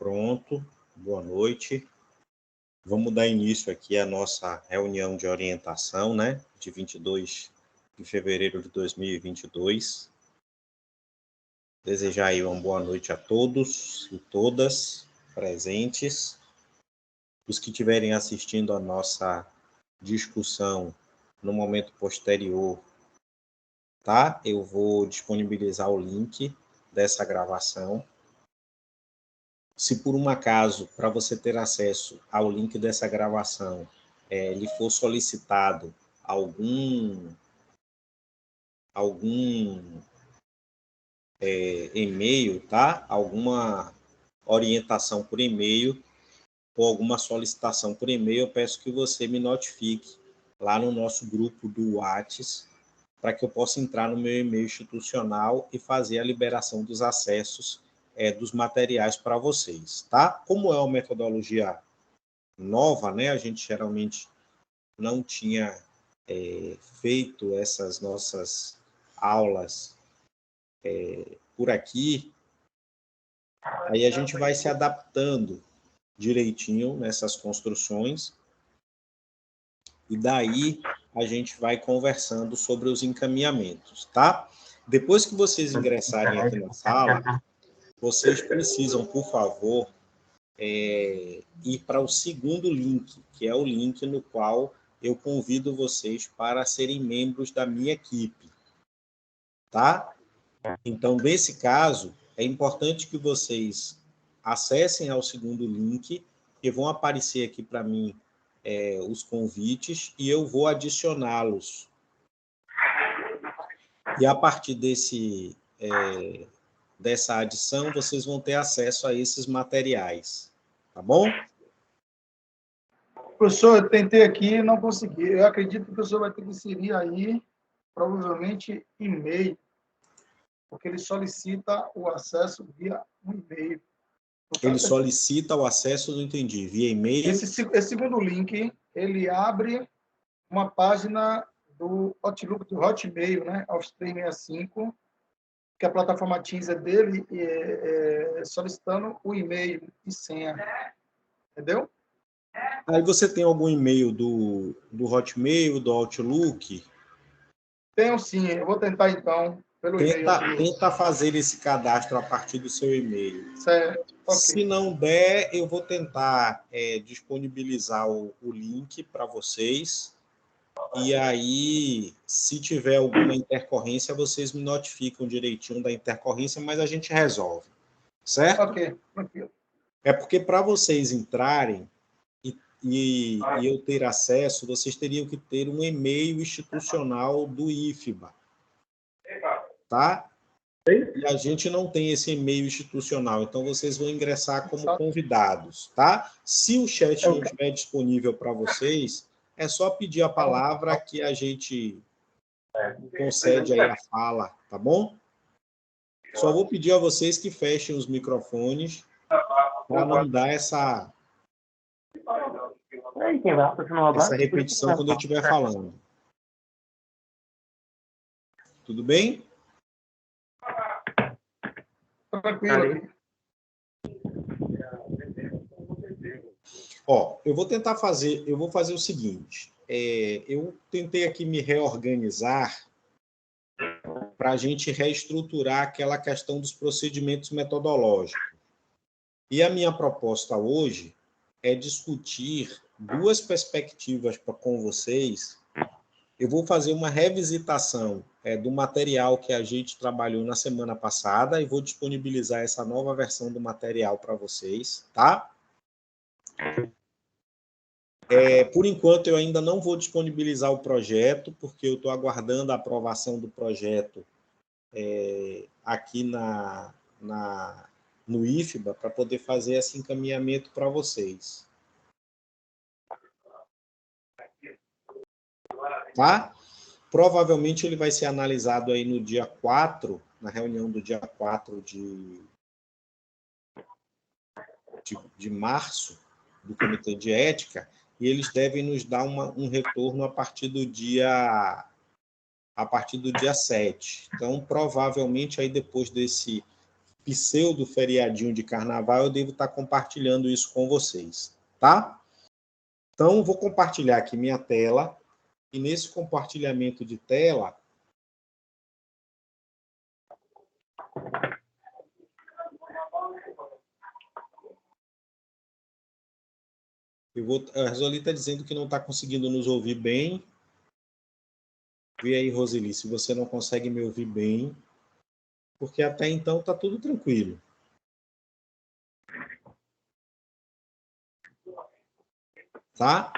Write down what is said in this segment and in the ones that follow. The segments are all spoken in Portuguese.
pronto. Boa noite. Vamos dar início aqui à nossa reunião de orientação, né? De 22 de fevereiro de 2022. Desejar aí uma boa noite a todos e todas presentes. Os que estiverem assistindo a nossa discussão no momento posterior, tá? Eu vou disponibilizar o link dessa gravação. Se por um acaso, para você ter acesso ao link dessa gravação, lhe for solicitado algum e-mail, tá? Alguma orientação por e-mail ou alguma solicitação por e-mail, eu peço que você me notifique lá no nosso grupo do WhatsApp, para que eu possa entrar no meu e-mail institucional e fazer a liberação dos acessos dos materiais para vocês, tá? Como é uma metodologia nova, né? A gente geralmente não tinha feito essas nossas aulas por aqui, aí a gente vai se adaptando direitinho nessas construções e daí a gente vai conversando sobre os encaminhamentos, tá? Depois que vocês ingressarem aqui na sala, vocês precisam, por favor, ir para o segundo link, que é o link no qual eu convido vocês para serem membros da minha equipe, tá? Então, nesse caso, é importante que vocês acessem ao segundo link, que vão aparecer aqui para mim os convites, e eu vou adicioná-los. E a partir dessa adição, vocês vão ter acesso a esses materiais, tá bom? Professor, eu tentei aqui e não consegui. Eu acredito que o professor vai ter que inserir aí, provavelmente, e-mail, porque ele solicita o acesso via um e-mail. Ele solicita o acesso, não entendi, via e-mail? Esse segundo link, ele abre uma página do Outlook, do Hotmail, né? Offstream 65, que a plataforma Teams é dele, solicitando o e-mail e senha. Entendeu? Aí você tem algum e-mail do Hotmail, do Outlook? Tenho sim, eu vou tentar então, pelo e-mail. Tenta fazer esse cadastro a partir do seu e-mail. Certo, ok. Se não der, eu vou tentar disponibilizar o link para vocês. E aí, se tiver alguma intercorrência, vocês me notificam direitinho da intercorrência, mas a gente resolve. Certo? Ok, tranquilo. É porque para vocês entrarem e eu ter acesso, vocês teriam que ter um e-mail institucional do IFBA. Tá? E a gente não tem esse e-mail institucional, então vocês vão ingressar como convidados, tá? Se o chat não estiver disponível para vocês, é só pedir a palavra que a gente concede aí a fala, tá bom? Só vou pedir a vocês que fechem os microfones para não dar essa repetição quando eu estiver falando. Tudo bem? Tranquilo. Ó, eu vou fazer o seguinte. Eu tentei aqui me reorganizar para a gente reestruturar aquela questão dos procedimentos metodológicos. E a minha proposta hoje é discutir duas perspectivas com vocês. Eu vou fazer uma revisitação do material que a gente trabalhou na semana passada e vou disponibilizar essa nova versão do material para vocês, tá? Por enquanto, eu ainda não vou disponibilizar o projeto, porque eu estou aguardando a aprovação do projeto aqui no IFBA para poder fazer esse encaminhamento para vocês. Tá? Provavelmente ele vai ser analisado aí no dia 4, na reunião do dia 4 de março, do Comitê de Ética, e eles devem nos dar um retorno a partir do dia 7. Então, provavelmente, aí depois pseudo feriadinho de carnaval, eu devo estar compartilhando isso com vocês, tá? Então, vou compartilhar aqui minha tela, e nesse compartilhamento de tela, a Roseli está dizendo que não está conseguindo nos ouvir bem. Vê aí, Roseli, se você não consegue me ouvir bem, porque até então está tudo tranquilo. Tá?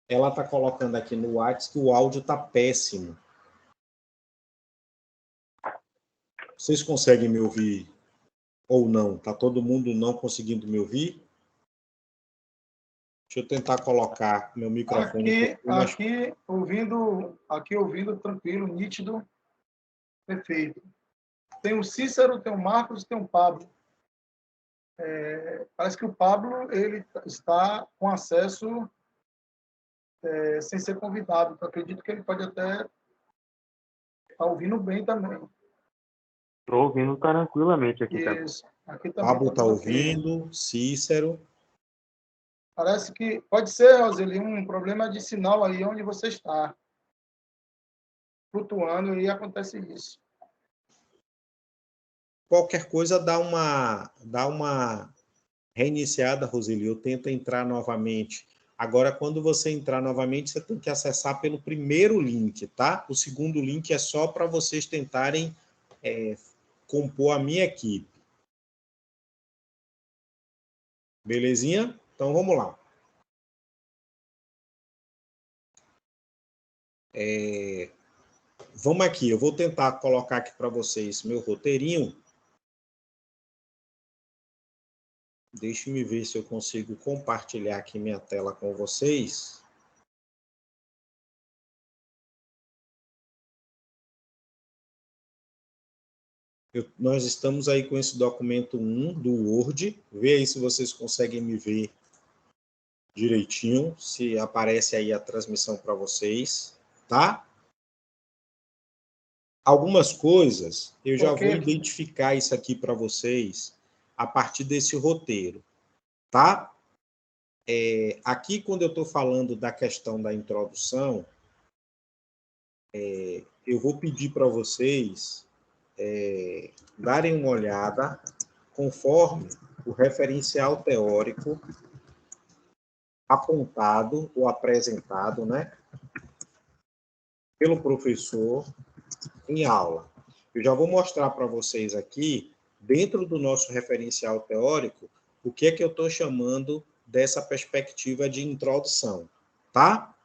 Ela está colocando aqui no WhatsApp que o áudio está péssimo. Vocês conseguem me ouvir ou não? Está todo mundo não conseguindo me ouvir? Deixa eu tentar colocar meu microfone. Aqui ouvindo tranquilo, nítido, perfeito. Tem o Cícero, tem o Marcos, tem o Pablo. Parece que o Pablo ele está com acesso sem ser convidado. Eu acredito que ele pode até estar ouvindo bem também. Estou ouvindo tranquilamente aqui. Isso. Aqui também Pablo está ouvindo, Cícero. Parece que pode ser, Roseli, um problema de sinal aí onde você está. Flutuando e acontece isso. Qualquer coisa dá uma reiniciada, Roseli. Eu tento entrar novamente. Agora, quando você entrar novamente, você tem que acessar pelo primeiro link, tá? O segundo link é só para vocês tentarem compor a minha equipe. Belezinha? Então, vamos lá. Vamos aqui. Eu vou tentar colocar aqui para vocês meu roteirinho. Deixe-me ver se eu consigo compartilhar aqui minha tela com vocês. Nós estamos aí com esse documento 1 do Word. Vê aí se vocês conseguem me ver direitinho, se aparece aí a transmissão para vocês, tá? Algumas coisas, eu já vou identificar isso aqui para vocês a partir desse roteiro, tá? Aqui, quando eu estou falando da questão da introdução, eu vou pedir para vocês darem uma olhada conforme o referencial teórico apontado ou apresentado, né, pelo professor em aula. Eu já vou mostrar para vocês aqui, dentro do nosso referencial teórico, o que é que eu estou chamando dessa perspectiva de introdução, tá?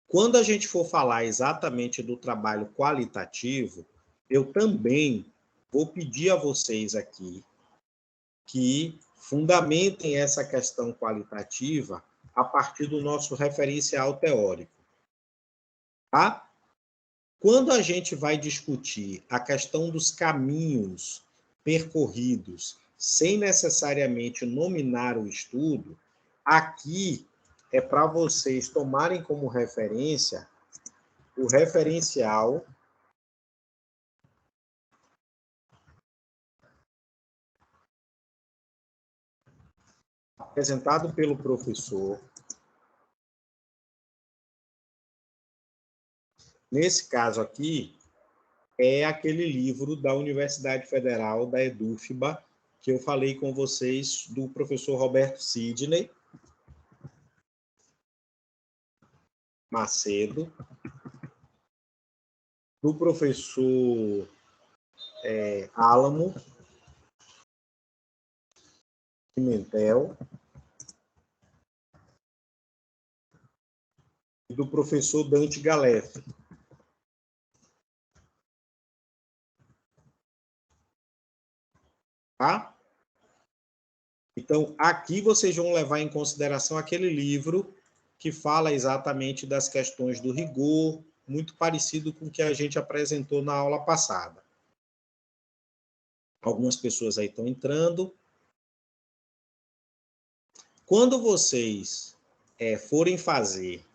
Quando a gente for falar exatamente do trabalho qualitativo, eu também vou pedir a vocês aqui que fundamentem essa questão qualitativa a partir do nosso referencial teórico, tá? Quando a gente vai discutir a questão dos caminhos percorridos sem necessariamente nominar o estudo, aqui é para vocês tomarem como referência o referencial apresentado pelo professor. Nesse caso aqui, é aquele livro da Universidade Federal da EDUFBA, que eu falei com vocês, do professor Roberto Sidney Macedo, do professor Álamo Pimentel e do professor Dante Galef. Tá? Então, aqui vocês vão levar em consideração aquele livro que fala exatamente das questões do rigor, muito parecido com o que a gente apresentou na aula passada. Algumas pessoas aí estão entrando. Quando vocês forem fazer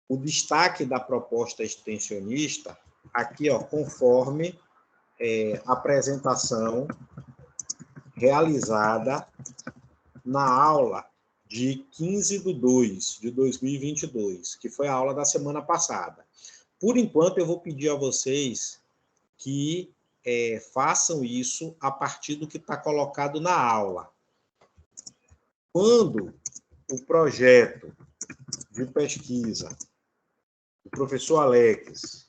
o destaque da proposta extensionista, aqui, ó, conforme a apresentação realizada na aula de 15/2/2022, que foi a aula da semana passada. Por enquanto, eu vou pedir a vocês que façam isso a partir do que está colocado na aula. Quando o projeto de pesquisa do professor Alex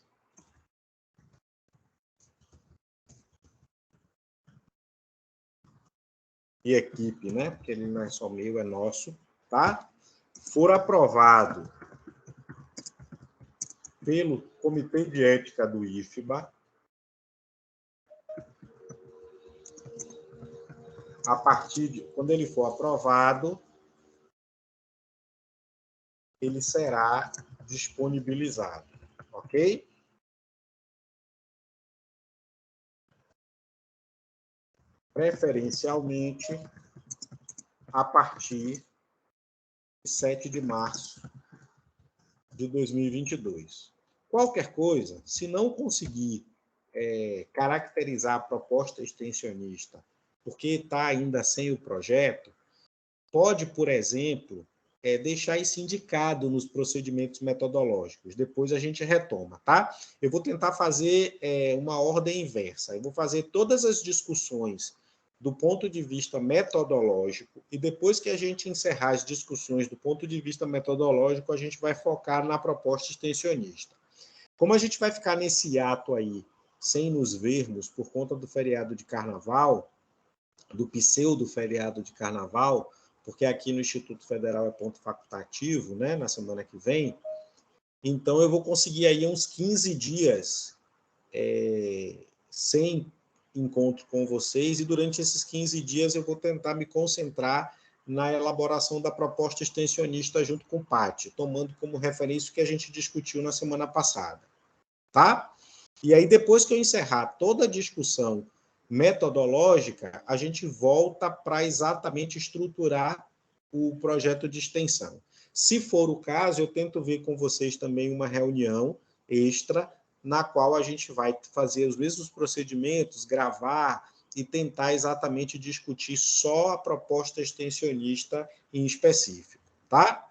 e equipe, né? Porque ele não é só meu, é nosso, tá? For aprovado pelo Comitê de Ética do IFBA, a partir de quando ele for aprovado, ele será disponibilizado, ok? Preferencialmente a partir de 7 de março de 2022. Qualquer coisa, se não conseguir caracterizar a proposta extensionista, porque está ainda sem o projeto, pode, por exemplo, deixar isso indicado nos procedimentos metodológicos. Depois a gente retoma, tá? Eu vou tentar fazer uma ordem inversa. Eu vou fazer todas as discussões do ponto de vista metodológico e depois que a gente encerrar as discussões do ponto de vista metodológico, a gente vai focar na proposta extensionista. Como a gente vai ficar nesse ato aí, sem nos vermos por conta do feriado de carnaval, do pseudo feriado de carnaval, porque aqui no Instituto Federal é ponto facultativo, né, na semana que vem, então eu vou conseguir aí uns 15 dias sem encontro com vocês, e durante esses 15 dias eu vou tentar me concentrar na elaboração da proposta extensionista junto com o PAT, tomando como referência o que a gente discutiu na semana passada, tá? E aí, depois que eu encerrar toda a discussão metodológica, a gente volta para exatamente estruturar o projeto de extensão. Se for o caso, eu tento ver com vocês também uma reunião extra, na qual a gente vai fazer os mesmos procedimentos, gravar e tentar exatamente discutir só a proposta extensionista em específico, tá?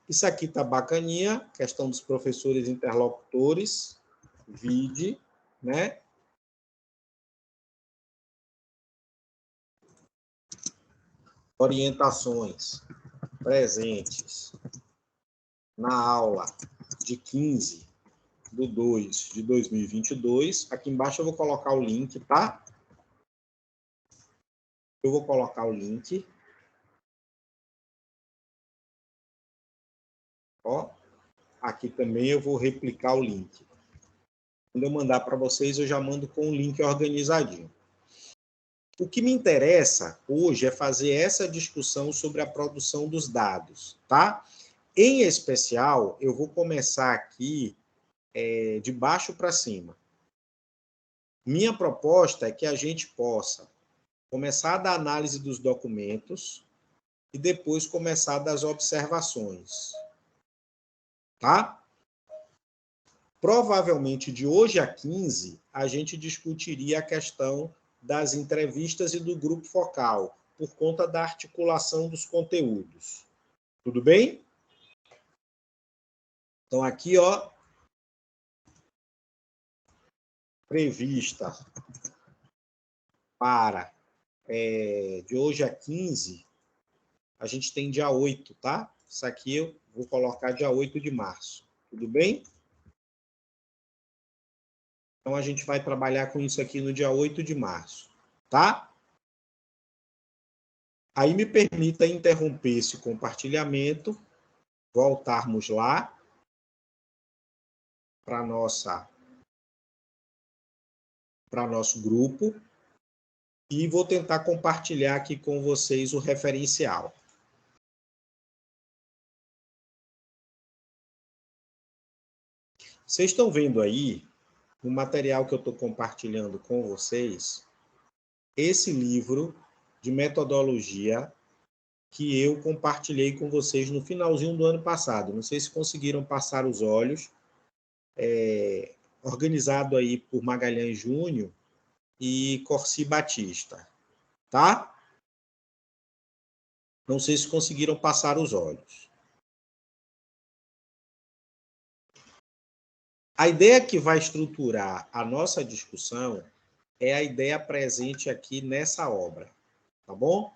Isso aqui está bacaninha, questão dos professores interlocutores, vide, né? Orientações presentes na aula de 15/2/2022. Aqui embaixo eu vou colocar o link, tá? Eu vou colocar o link. Ó, aqui também eu vou replicar o link. Quando eu mandar para vocês, eu já mando com o link organizadinho. O que me interessa hoje é fazer essa discussão sobre a produção dos dados, tá? Em especial, eu vou começar aqui de baixo para cima. Minha proposta é que a gente possa começar da análise dos documentos e depois começar das observações, tá? Provavelmente, de hoje a 15, a gente discutiria a questão das entrevistas e do grupo focal, por conta da articulação dos conteúdos. Tudo bem? Então, aqui, ó, prevista para de hoje a 15, a gente tem dia 8, tá? Isso aqui eu vou colocar dia 8 de março. Tudo bem? Então, a gente vai trabalhar com isso aqui no dia 8 de março, tá? Aí me permita interromper esse compartilhamento, voltarmos lá para nosso grupo e vou tentar compartilhar aqui com vocês o referencial. Vocês estão vendo aí, no material que eu estou compartilhando com vocês, esse livro de metodologia que eu compartilhei com vocês no finalzinho do ano passado. Não sei se conseguiram passar os olhos. Organizado aí por Magalhães Júnior e Corsi Batista, tá? Não sei se conseguiram passar os olhos. A ideia que vai estruturar a nossa discussão é a ideia presente aqui nessa obra, tá bom?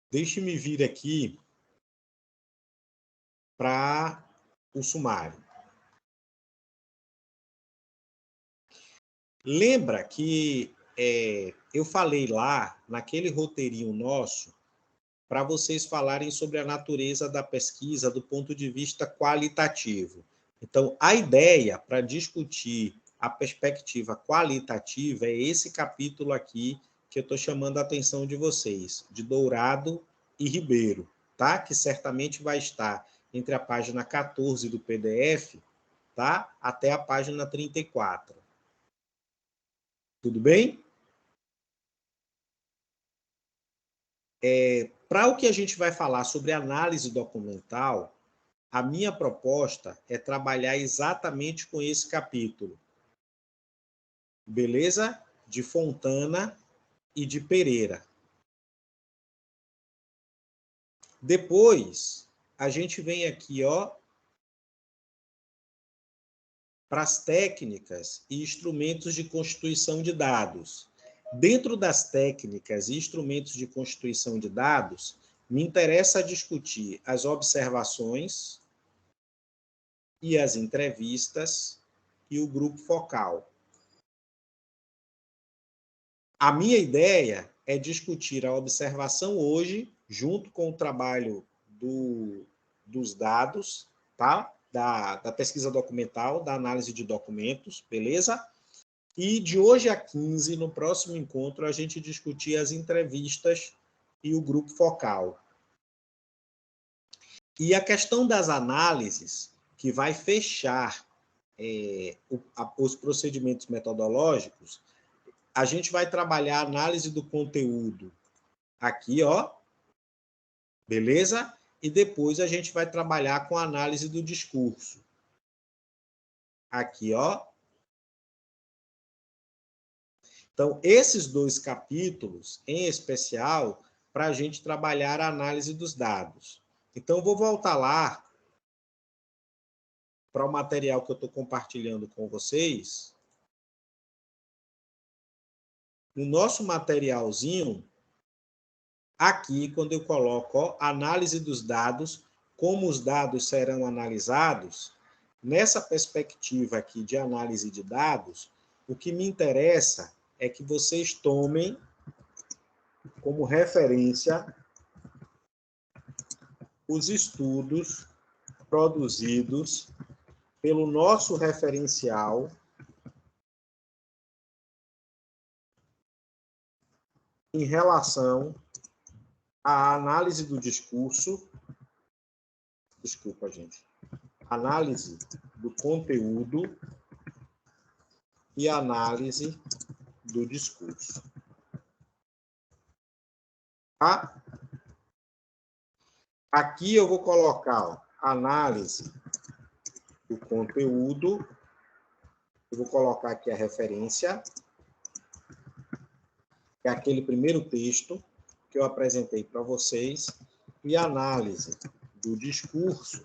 Deixe-me vir aqui para o sumário. Lembra que eu falei lá, naquele roteirinho nosso, para vocês falarem sobre a natureza da pesquisa do ponto de vista qualitativo. Então, a ideia para discutir a perspectiva qualitativa é esse capítulo aqui que eu estou chamando a atenção de vocês, de Dourado e Ribeiro, tá? Que certamente vai estar entre a página 14 do PDF, tá? Até a página 34. Tudo bem? Para o que a gente vai falar sobre análise documental, a minha proposta é trabalhar exatamente com esse capítulo. Beleza? De Fontana e de Pereira. Depois, a gente vem aqui, ó, para as técnicas e instrumentos de constituição de dados. Dentro das técnicas e instrumentos de constituição de dados, me interessa discutir as observações e as entrevistas e o grupo focal. A minha ideia é discutir a observação hoje, junto com o trabalho dos dados, tá? Da pesquisa documental, da análise de documentos, beleza? E de hoje a 15, no próximo encontro, a gente discutir as entrevistas e o grupo focal. E a questão das análises, que vai fechar os procedimentos metodológicos, a gente vai trabalhar a análise do conteúdo aqui, ó, beleza? E depois a gente vai trabalhar com a análise do discurso. Aqui, ó. Então, esses dois capítulos, em especial, para a gente trabalhar a análise dos dados. Então, vou voltar lá para o material que eu estou compartilhando com vocês. No nosso materialzinho, aqui, quando eu coloco, ó, análise dos dados, como os dados serão analisados, nessa perspectiva aqui de análise de dados, o que me interessa é que vocês tomem como referência os estudos produzidos pelo nosso referencial em relação à análise do discurso, desculpa, gente, análise do conteúdo e análise do discurso. Tá? Aqui eu vou colocar, ó, análise do conteúdo, eu vou colocar aqui a referência, que é aquele primeiro texto que eu apresentei para vocês, e análise do discurso,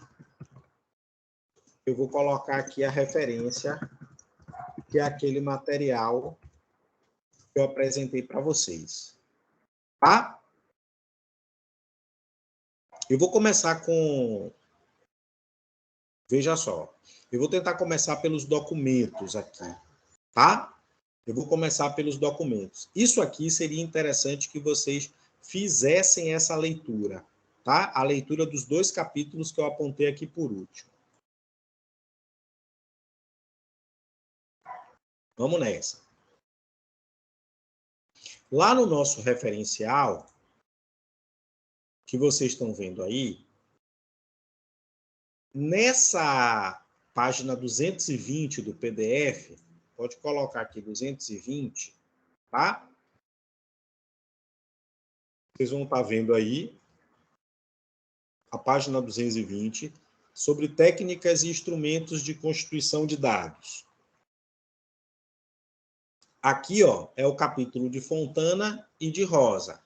eu vou colocar aqui a referência, que é aquele material que eu apresentei para vocês. Tá? Eu vou começar com... Veja só, eu vou tentar começar pelos documentos aqui, tá? Eu vou começar pelos documentos. Isso aqui seria interessante que vocês fizessem essa leitura, tá? A leitura dos dois capítulos que eu apontei aqui por último. Vamos nessa. Lá no nosso referencial, que vocês estão vendo aí, nessa página 220 do PDF, pode colocar aqui 220, tá? Vocês vão estar vendo aí a página 220 sobre técnicas e instrumentos de constituição de dados. Aqui, ó, é o capítulo de Fontana e de Rosa.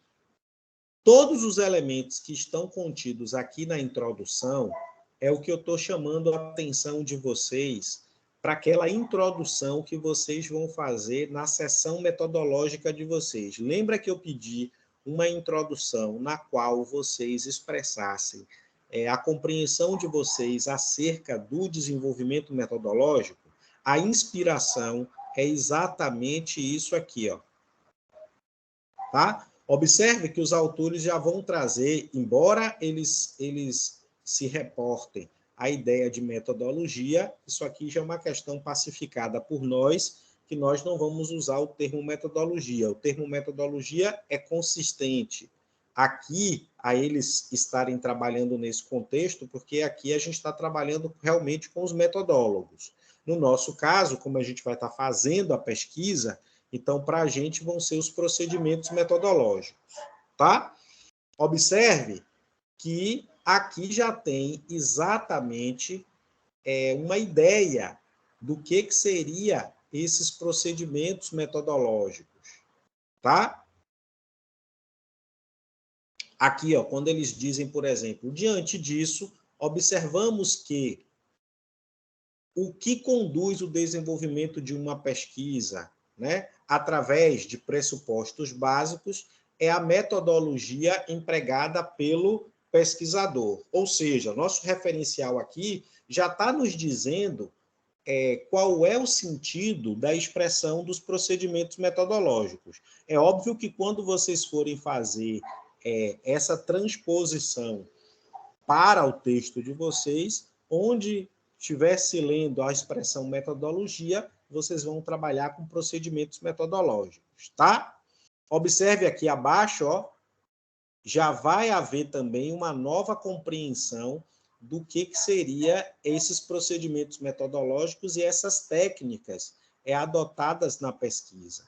Todos os elementos que estão contidos aqui na introdução é o que eu estou chamando a atenção de vocês para aquela introdução que vocês vão fazer na sessão metodológica de vocês. Lembra que eu pedi uma introdução na qual vocês expressassem a compreensão de vocês acerca do desenvolvimento metodológico? A inspiração é exatamente isso aqui, ó. Tá? Observe que os autores já vão trazer, embora eles se reportem à ideia de metodologia, isso aqui já é uma questão pacificada por nós, que nós não vamos usar o termo metodologia. O termo metodologia é consistente. Aqui, a eles estarem trabalhando nesse contexto, porque aqui a gente está trabalhando realmente com os metodólogos. No nosso caso, como a gente vai estar fazendo a pesquisa, então, para a gente vão ser os procedimentos metodológicos, tá? Observe que aqui já tem exatamente uma ideia do que seria esses procedimentos metodológicos, tá? Aqui, ó, quando eles dizem, por exemplo, diante disso, observamos que o que conduz o desenvolvimento de uma pesquisa, né, através de pressupostos básicos, é a metodologia empregada pelo pesquisador. Ou seja, nosso referencial aqui já está nos dizendo qual é o sentido da expressão dos procedimentos metodológicos. É óbvio que quando vocês forem fazer essa transposição para o texto de vocês, onde estivesse lendo a expressão metodologia, vocês vão trabalhar com procedimentos metodológicos, tá? Observe aqui abaixo, ó, já vai haver também uma nova compreensão do que seria esses procedimentos metodológicos e essas técnicas adotadas na pesquisa,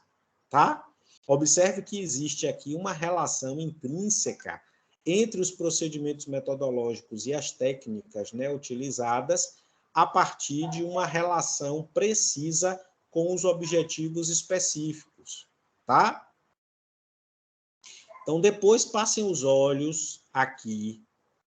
tá? Observe que existe aqui uma relação intrínseca entre os procedimentos metodológicos e as técnicas, né, utilizadas a partir de uma relação precisa com os objetivos específicos, tá? Então, depois passem os olhos aqui,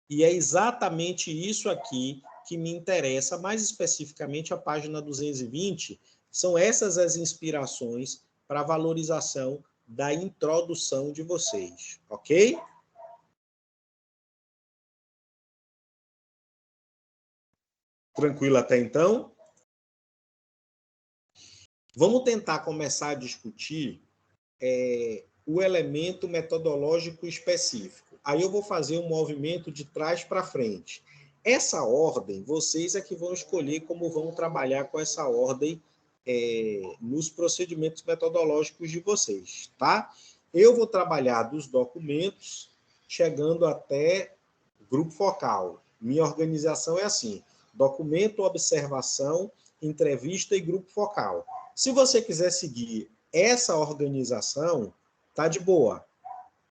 e é exatamente isso aqui que me interessa, mais especificamente a página 220, são essas as inspirações para a valorização da introdução de vocês, ok? Tranquilo até então? Vamos tentar começar a discutir o elemento metodológico específico. Aí eu vou fazer um movimento de trás para frente. Essa ordem, vocês é que vão escolher como vão trabalhar com essa ordem nos procedimentos metodológicos de vocês, tá? Eu vou trabalhar dos documentos, chegando até grupo focal. Minha organização é assim: documento, observação, entrevista e grupo focal. Se você quiser seguir essa organização, tá de boa,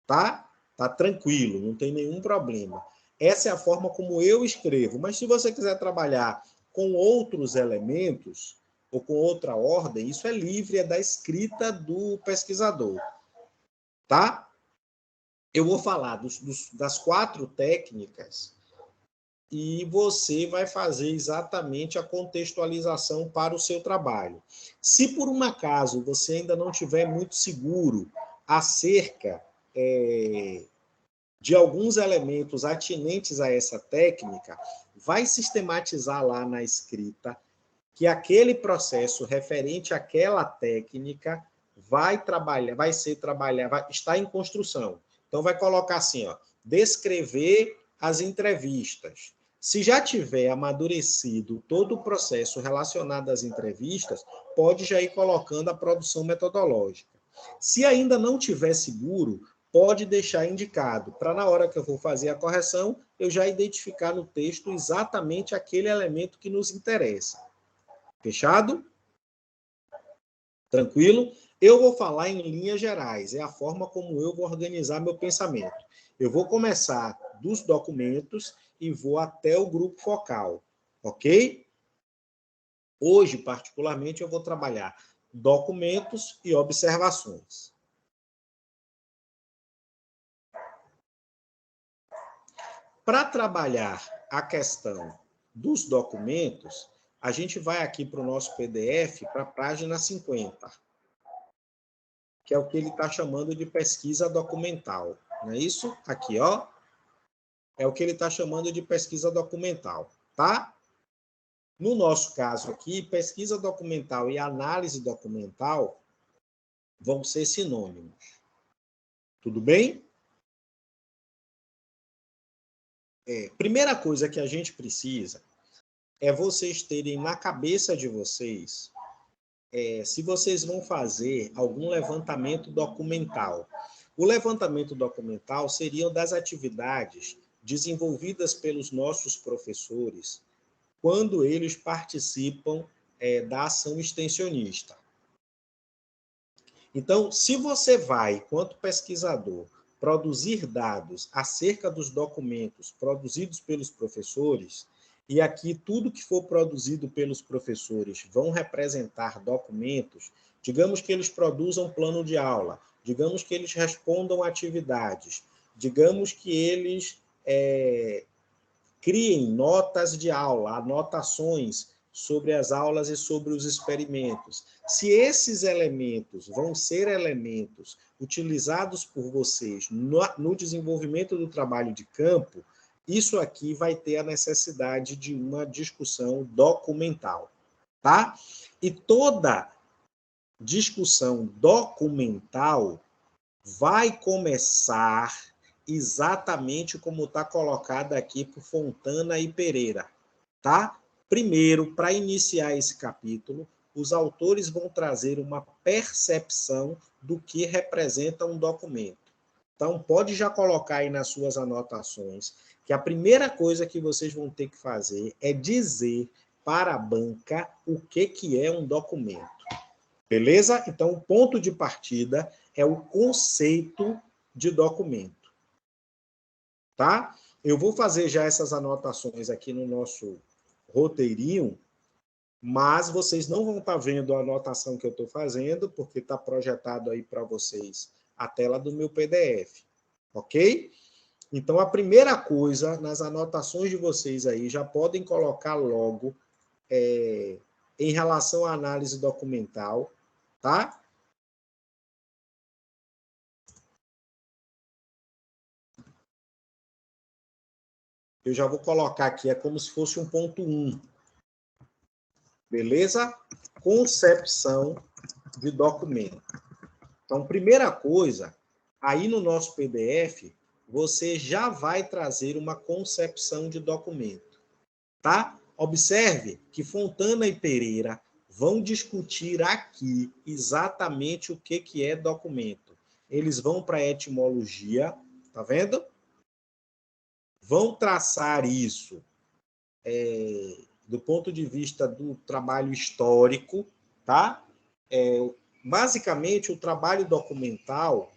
tá? Tá tranquilo, não tem nenhum problema. Essa é a forma como eu escrevo, mas se você quiser trabalhar com outros elementos ou com outra ordem, isso é livre, é da escrita do pesquisador, tá? Eu vou falar das 4 técnicas e você vai fazer exatamente a contextualização para o seu trabalho. Se por um acaso você ainda não estiver muito seguro acerca de alguns elementos atinentes a essa técnica, vai sistematizar lá na escrita que aquele processo referente àquela técnica vai estar em construção. Então, vai colocar assim, ó, descrever as entrevistas. Se já tiver amadurecido todo o processo relacionado às entrevistas, pode já ir colocando a produção metodológica. Se ainda não tiver seguro, pode deixar indicado, para na hora que eu vou fazer a correção, eu já identificar no texto exatamente aquele elemento que nos interessa. Fechado? Tranquilo? Eu vou falar em linhas gerais, é a forma como eu vou organizar meu pensamento. Eu vou começar dos documentos e vou até o grupo focal, ok? Hoje, particularmente, eu vou trabalhar documentos e observações. Para trabalhar a questão dos documentos, a gente vai aqui para o nosso PDF, para a página 50, que é o que ele está chamando de pesquisa documental. Não é isso? Aqui, ó. É o que ele está chamando de pesquisa documental, tá? No nosso caso aqui, pesquisa documental e análise documental vão ser sinônimos. Tudo bem? Primeira coisa que a gente precisa é vocês terem na cabeça de vocês se vocês vão fazer algum levantamento documental. O levantamento documental seriam das atividades desenvolvidas pelos nossos professores quando eles participam da ação extensionista. Então, se você vai, enquanto pesquisador, produzir dados acerca dos documentos produzidos pelos professores, e aqui tudo que for produzido pelos professores vão representar documentos, digamos que eles produzam plano de aula, digamos que eles respondam atividades, digamos que eles criem notas de aula, anotações sobre as aulas e sobre os experimentos. Se esses elementos vão ser elementos utilizados por vocês no desenvolvimento do trabalho de campo, isso aqui vai ter a necessidade de uma discussão documental, tá? E toda discussão documental vai começar exatamente como está colocado aqui por Fontana e Pereira, tá? Primeiro, para iniciar esse capítulo, os autores vão trazer uma percepção do que representa um documento. Então, pode já colocar aí nas suas anotações que a primeira coisa que vocês vão ter que fazer é dizer para a banca o que é um documento. Beleza? Então, o ponto de partida é o conceito de documento. Tá? Eu vou fazer já essas anotações aqui no nosso roteirinho, mas vocês não vão estar vendo a anotação que eu estou fazendo, porque está projetado aí para vocês a tela do meu PDF, ok? Então, a primeira coisa, nas anotações de vocês aí, já podem colocar logo em relação à análise documental, tá? Eu já vou colocar aqui, é como se fosse um ponto 1. Beleza? Concepção de documento. Então, primeira coisa, aí no nosso PDF, você já vai trazer uma concepção de documento, tá? Observe que Fontana e Pereira vão discutir aqui exatamente o que é documento. Eles vão para a etimologia, tá vendo? Vão traçar isso do ponto de vista do trabalho histórico, tá? Basicamente, o trabalho documental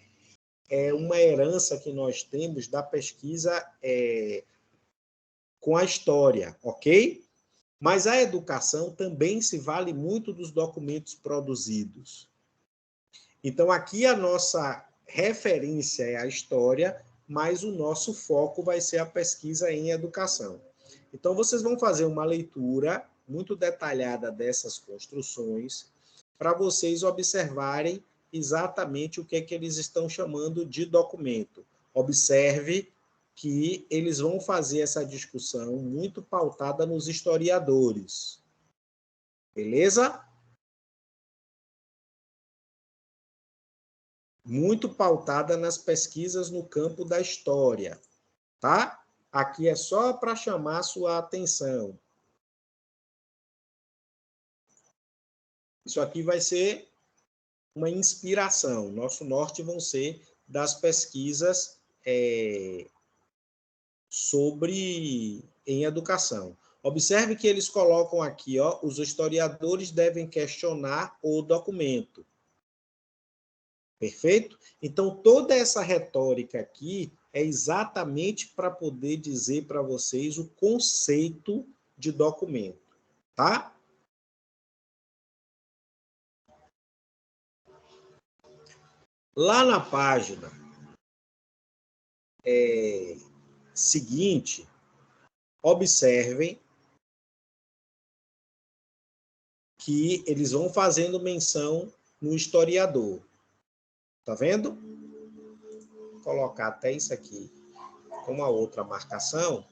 é uma herança que nós temos da pesquisa com a história, ok? Mas a educação também se vale muito dos documentos produzidos. Então, aqui a nossa referência é a história, mas o nosso foco vai ser a pesquisa em educação. Então, vocês vão fazer uma leitura muito detalhada dessas construções para vocês observarem exatamente o que eles estão chamando de documento. Observe que eles vão fazer essa discussão muito pautada nos historiadores. Beleza? Muito pautada nas pesquisas no campo da história, tá? Aqui é só para chamar sua atenção. Isso aqui vai ser uma inspiração. Nosso norte vão ser das pesquisas em educação. Observe que eles colocam aqui, ó, os historiadores devem questionar o documento. Perfeito? Então, toda essa retórica aqui é exatamente para poder dizer para vocês o conceito de documento, tá? Lá na página seguinte, observem que eles vão fazendo menção no historiador. Tá vendo? Vou colocar até isso aqui com uma outra marcação,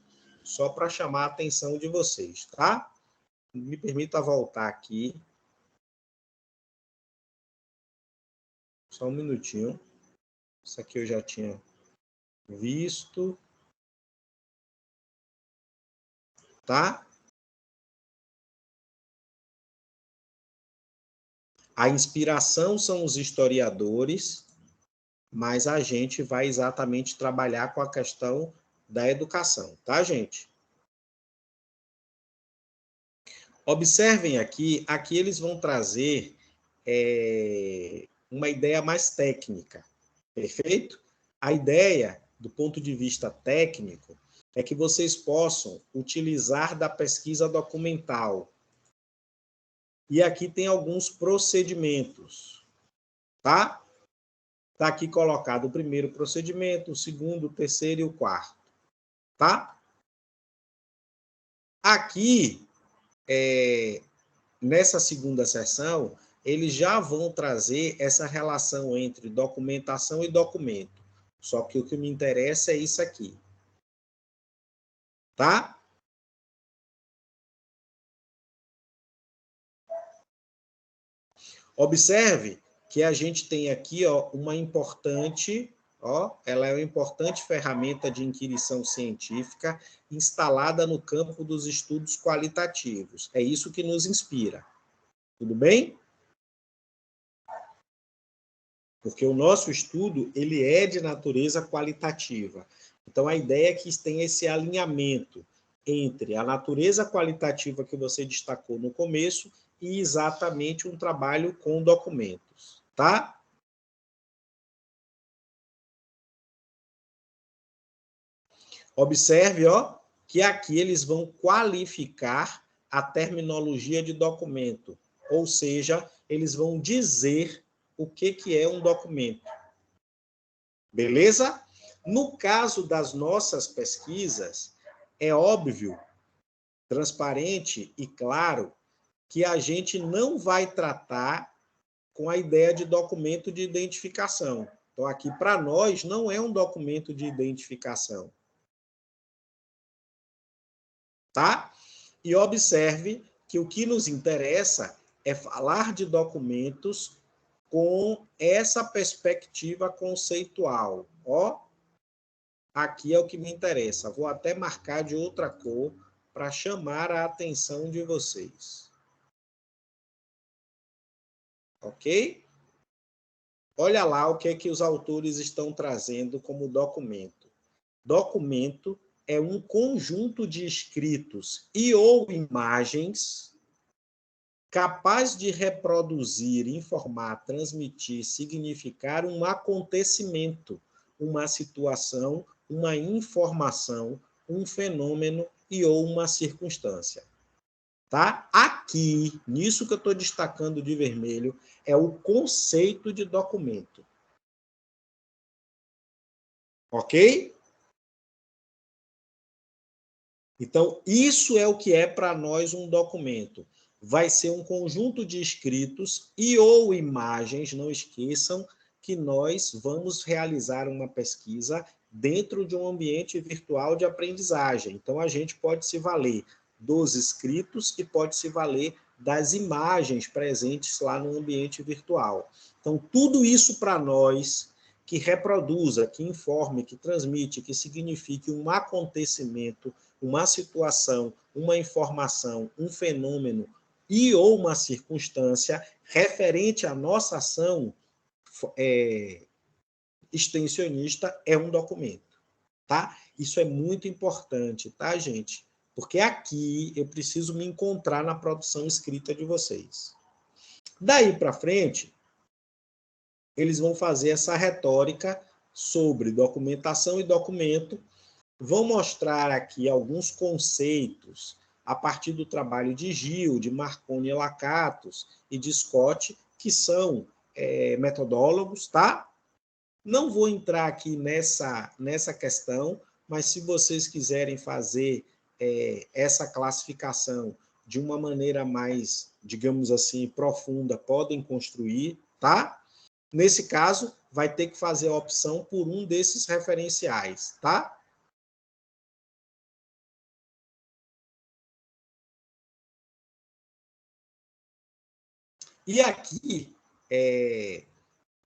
só para chamar a atenção de vocês, tá? Me permita voltar aqui. Só um minutinho. Isso aqui eu já tinha visto. Tá? A inspiração são os historiadores, mas a gente vai exatamente trabalhar com a questão da educação, tá, gente? Observem aqui eles vão trazer uma ideia mais técnica, perfeito? A ideia, do ponto de vista técnico, é que vocês possam utilizar da pesquisa documental. E aqui tem alguns procedimentos, tá? Está aqui colocado o primeiro procedimento, o segundo, o terceiro e o quarto, tá? Aqui, nessa segunda sessão, eles já vão trazer essa relação entre documentação e documento. Só que o que me interessa é isso aqui. Tá? Observe que a gente tem aqui, ó, uma importante, ó, ela é uma importante ferramenta de inquirição científica instalada no campo dos estudos qualitativos. É isso que nos inspira. Tudo bem? Porque o nosso estudo, ele é de natureza qualitativa. Então, a ideia é que tenha esse alinhamento entre a natureza qualitativa que você destacou no começo e exatamente um trabalho com documentos, tá? Observe, ó, que aqui eles vão qualificar a terminologia de documento, ou seja, eles vão dizer o que é um documento. Beleza? No caso das nossas pesquisas, é óbvio, transparente e claro que a gente não vai tratar com a ideia de documento de identificação. Então, aqui, para nós, não é um documento de identificação. Tá? E observe que o que nos interessa é falar de documentos com essa perspectiva conceitual. Ó, aqui é o que me interessa. Vou até marcar de outra cor para chamar a atenção de vocês. Ok? Olha lá o que é que os autores estão trazendo como documento. Documento é um conjunto de escritos e ou imagens capaz de reproduzir, informar, transmitir, significar um acontecimento, uma situação, uma informação, um fenômeno e ou uma circunstância. Tá? Aqui, nisso que eu estou destacando de vermelho, é o conceito de documento. Ok? Então, isso é o que é para nós um documento. Vai ser um conjunto de escritos e ou imagens, não esqueçam que nós vamos realizar uma pesquisa dentro de um ambiente virtual de aprendizagem. Então, a gente pode se valer dos escritos e pode se valer das imagens presentes lá no ambiente virtual. Então, tudo isso para nós que reproduza, que informe, que transmite, que signifique um acontecimento, uma situação, uma informação, um fenômeno e ou uma circunstância referente à nossa ação extensionista é um documento, tá? Isso é muito importante, tá, gente? Porque aqui eu preciso me encontrar na produção escrita de vocês. Daí para frente, eles vão fazer essa retórica sobre documentação e documento, vão mostrar aqui alguns conceitos a partir do trabalho de Gil, de Marconi e Lakatos e de Scott, que são metodólogos, tá? Não vou entrar aqui nessa questão, mas se vocês quiserem fazer essa classificação de uma maneira mais, digamos assim, profunda, podem construir, tá? Nesse caso, vai ter que fazer a opção por um desses referenciais, tá? E aqui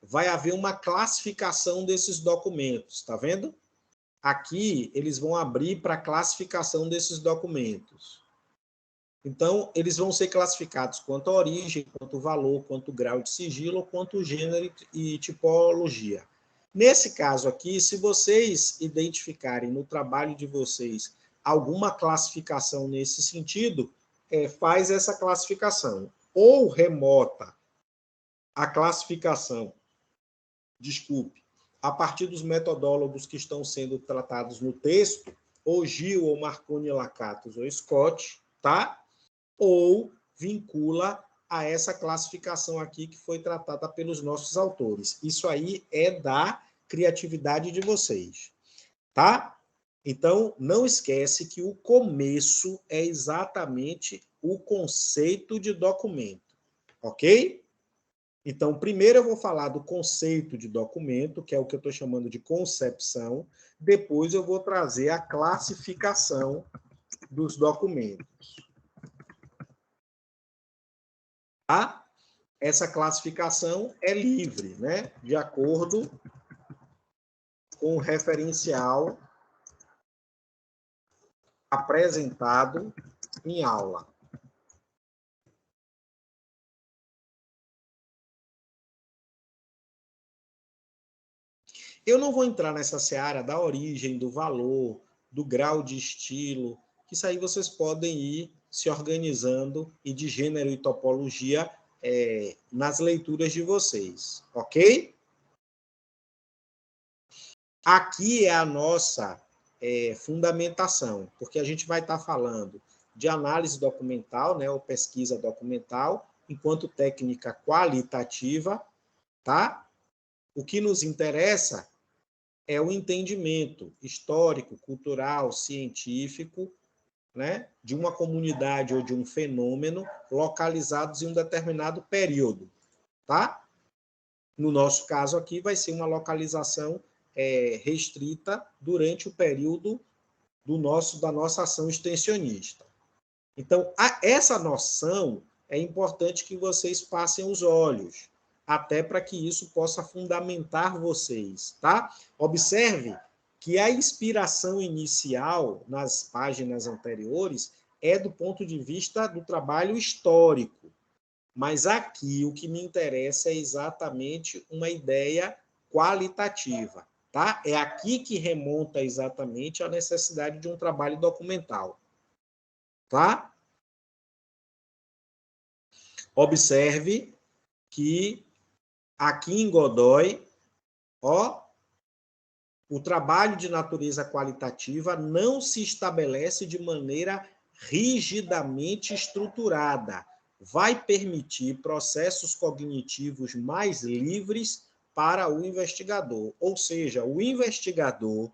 vai haver uma classificação desses documentos, tá vendo? Aqui eles vão abrir para a classificação desses documentos. Então, eles vão ser classificados quanto a origem, quanto o valor, quanto o grau de sigilo, quanto o gênero e tipologia. Nesse caso aqui, se vocês identificarem no trabalho de vocês alguma classificação nesse sentido, faz essa classificação. Ou remota a classificação, desculpe, a partir dos metodólogos que estão sendo tratados no texto, ou Gil, ou Marconi, Lakatos, ou Scott, tá? Ou vincula a essa classificação aqui que foi tratada pelos nossos autores. Isso aí é da criatividade de vocês, tá? Então, não esquece que o começo é exatamente o conceito de documento, ok? Então, primeiro eu vou falar do conceito de documento, que é o que eu estou chamando de concepção, depois eu vou trazer a classificação dos documentos. Tá? Essa classificação é livre, né? De acordo com o referencial apresentado em aula. Eu não vou entrar nessa seara da origem, do valor, do grau de estilo, que isso aí vocês podem ir se organizando, e de gênero e topologia nas leituras de vocês, ok? Aqui é a nossa fundamentação, porque a gente vai estar falando de análise documental, né, ou pesquisa documental, enquanto técnica qualitativa, tá? O que nos interessa é o entendimento histórico, cultural, científico, né, de uma comunidade ou de um fenômeno localizados em um determinado período, tá? No nosso caso aqui, vai ser uma localização restrita durante o período da nossa ação extensionista. Então, essa noção é importante que vocês passem os olhos, até para que isso possa fundamentar vocês, tá? Observe que a inspiração inicial nas páginas anteriores é do ponto de vista do trabalho histórico, mas aqui o que me interessa é exatamente uma ideia qualitativa, tá? É aqui que remonta exatamente a necessidade de um trabalho documental, tá? Observe que aqui em Godoy, o trabalho de natureza qualitativa não se estabelece de maneira rigidamente estruturada. Vai permitir processos cognitivos mais livres para o investigador. Ou seja, o investigador,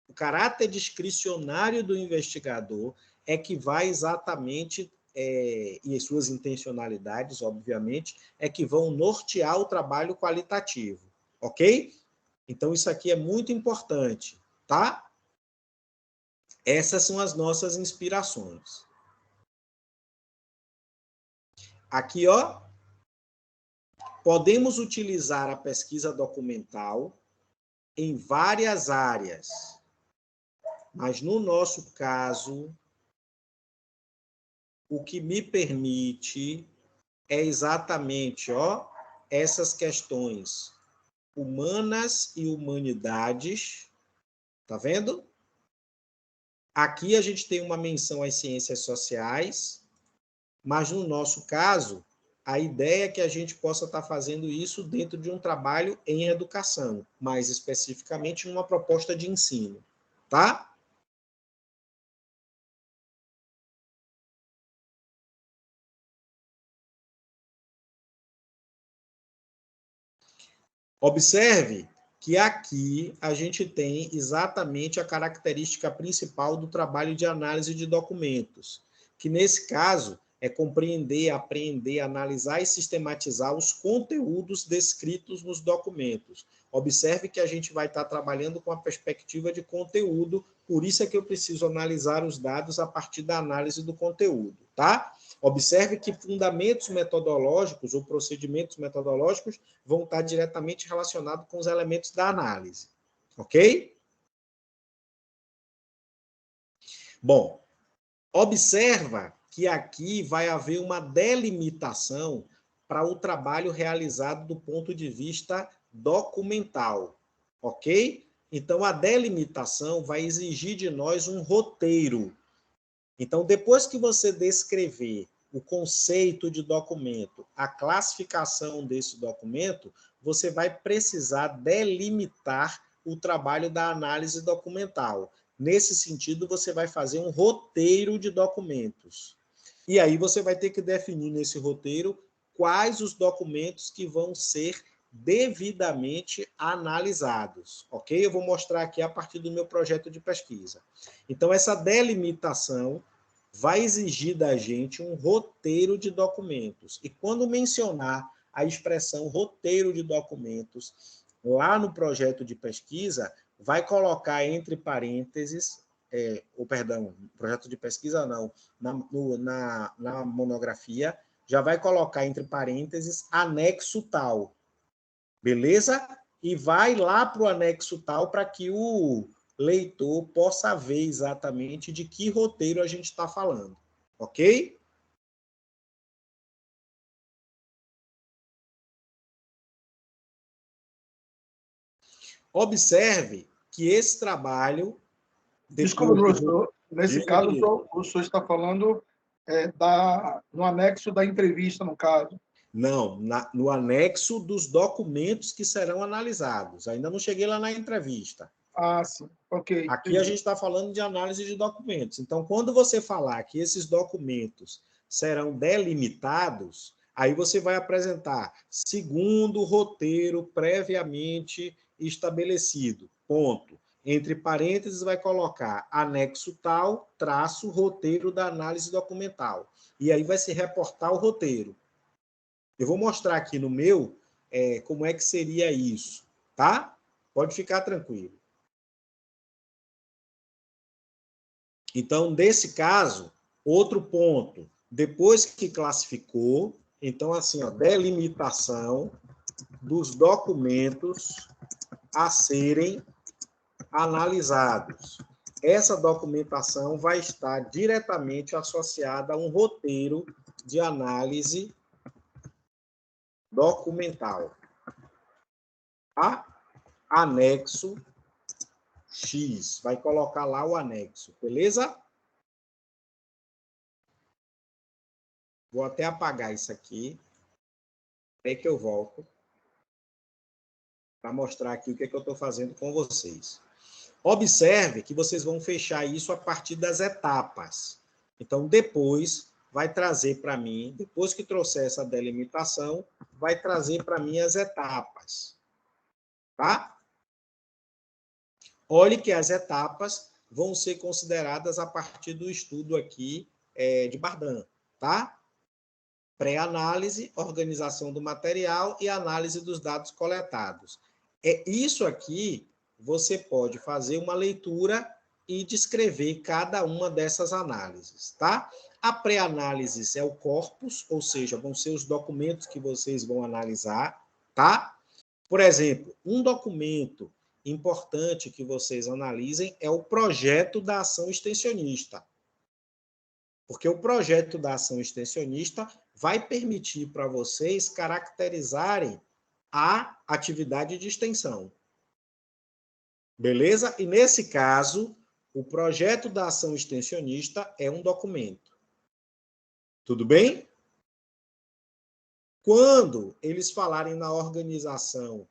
o caráter discricionário do investigador é que vai exatamente, e as suas intencionalidades, obviamente, é que vão nortear o trabalho qualitativo, ok? Então, isso aqui é muito importante, tá? Essas são as nossas inspirações. Aqui, podemos utilizar a pesquisa documental em várias áreas, mas no nosso caso, o que me permite é exatamente, essas questões humanas e humanidades. Tá vendo? Aqui a gente tem uma menção às ciências sociais, mas no nosso caso, a ideia é que a gente possa estar fazendo isso dentro de um trabalho em educação, mais especificamente numa proposta de ensino, tá? Observe que aqui a gente tem exatamente a característica principal do trabalho de análise de documentos, que nesse caso é compreender, apreender, analisar e sistematizar os conteúdos descritos nos documentos. Observe que a gente vai estar trabalhando com a perspectiva de conteúdo, por isso é que eu preciso analisar os dados a partir da análise do conteúdo, tá? Observe que fundamentos metodológicos ou procedimentos metodológicos vão estar diretamente relacionados com os elementos da análise, ok? Bom, observa que aqui vai haver uma delimitação para o trabalho realizado do ponto de vista documental, ok? Então, a delimitação vai exigir de nós um roteiro. Então, depois que você descrever o conceito de documento, a classificação desse documento, você vai precisar delimitar o trabalho da análise documental. Nesse sentido, você vai fazer um roteiro de documentos. E aí você vai ter que definir nesse roteiro quais os documentos que vão ser devidamente analisados, ok? Eu vou mostrar aqui a partir do meu projeto de pesquisa. Então, essa delimitação vai exigir da gente um roteiro de documentos. E quando mencionar a expressão roteiro de documentos lá no projeto de pesquisa, vai colocar entre parênteses, projeto de pesquisa não, na monografia, já vai colocar entre parênteses anexo tal. Beleza? E vai lá para o anexo tal para que o leitor possa ver exatamente de que roteiro a gente está falando. Ok? Observe que esse trabalho... Desculpa, professor. Nesse caso, o senhor está falando no anexo da entrevista, no caso. Não, no anexo dos documentos que serão analisados. Ainda não cheguei lá na entrevista. Ah, sim. Ok. Aqui a gente está falando de análise de documentos. Então, quando você falar que esses documentos serão delimitados, aí você vai apresentar segundo o roteiro previamente estabelecido. Ponto. Entre parênteses, vai colocar anexo tal, traço, roteiro da análise documental. E aí vai se reportar o roteiro. Eu vou mostrar aqui no meu como é que seria isso, tá? Pode ficar tranquilo. Então, nesse caso, outro ponto, depois que classificou, então, assim, ó, delimitação dos documentos a serem analisados. Essa documentação vai estar diretamente associada a um roteiro de análise documental. Tá? Anexo X. Vai colocar lá o anexo, beleza? Vou até apagar isso aqui. Aí que eu volto para mostrar aqui o que eu estou fazendo com vocês. Observe que vocês vão fechar isso a partir das etapas. Então, depois vai trazer para mim, depois que trouxer essa delimitação, vai trazer para mim as etapas. Tá? Olhe que as etapas vão ser consideradas a partir do estudo aqui de Bardan, tá? Pré-análise, organização do material e análise dos dados coletados. Isso aqui, você pode fazer uma leitura e descrever cada uma dessas análises, tá? A pré-análise é o corpus, ou seja, vão ser os documentos que vocês vão analisar, tá? Por exemplo, um documento importante que vocês analisem é o projeto da ação extensionista. Porque o projeto da ação extensionista vai permitir para vocês caracterizarem a atividade de extensão. Beleza? E nesse caso, o projeto da ação extensionista é um documento. Tudo bem? Quando eles falarem na organização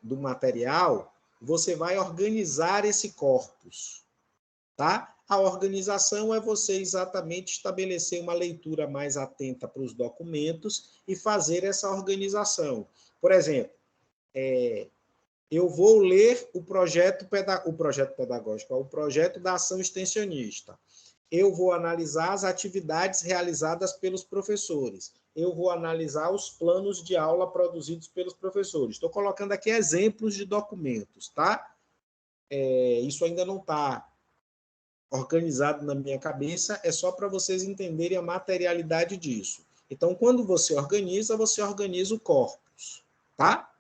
do material, você vai organizar esse corpus, tá? A organização é você exatamente estabelecer uma leitura mais atenta para os documentos e fazer essa organização. Por exemplo, eu vou ler o projeto pedagógico, o projeto da ação extensionista. Eu vou analisar as atividades realizadas pelos professores. Eu vou analisar os planos de aula produzidos pelos professores. Estou colocando aqui exemplos de documentos, tá? Isso ainda não está organizado na minha cabeça, é só para vocês entenderem a materialidade disso. Então, quando você organiza o corpus, tá?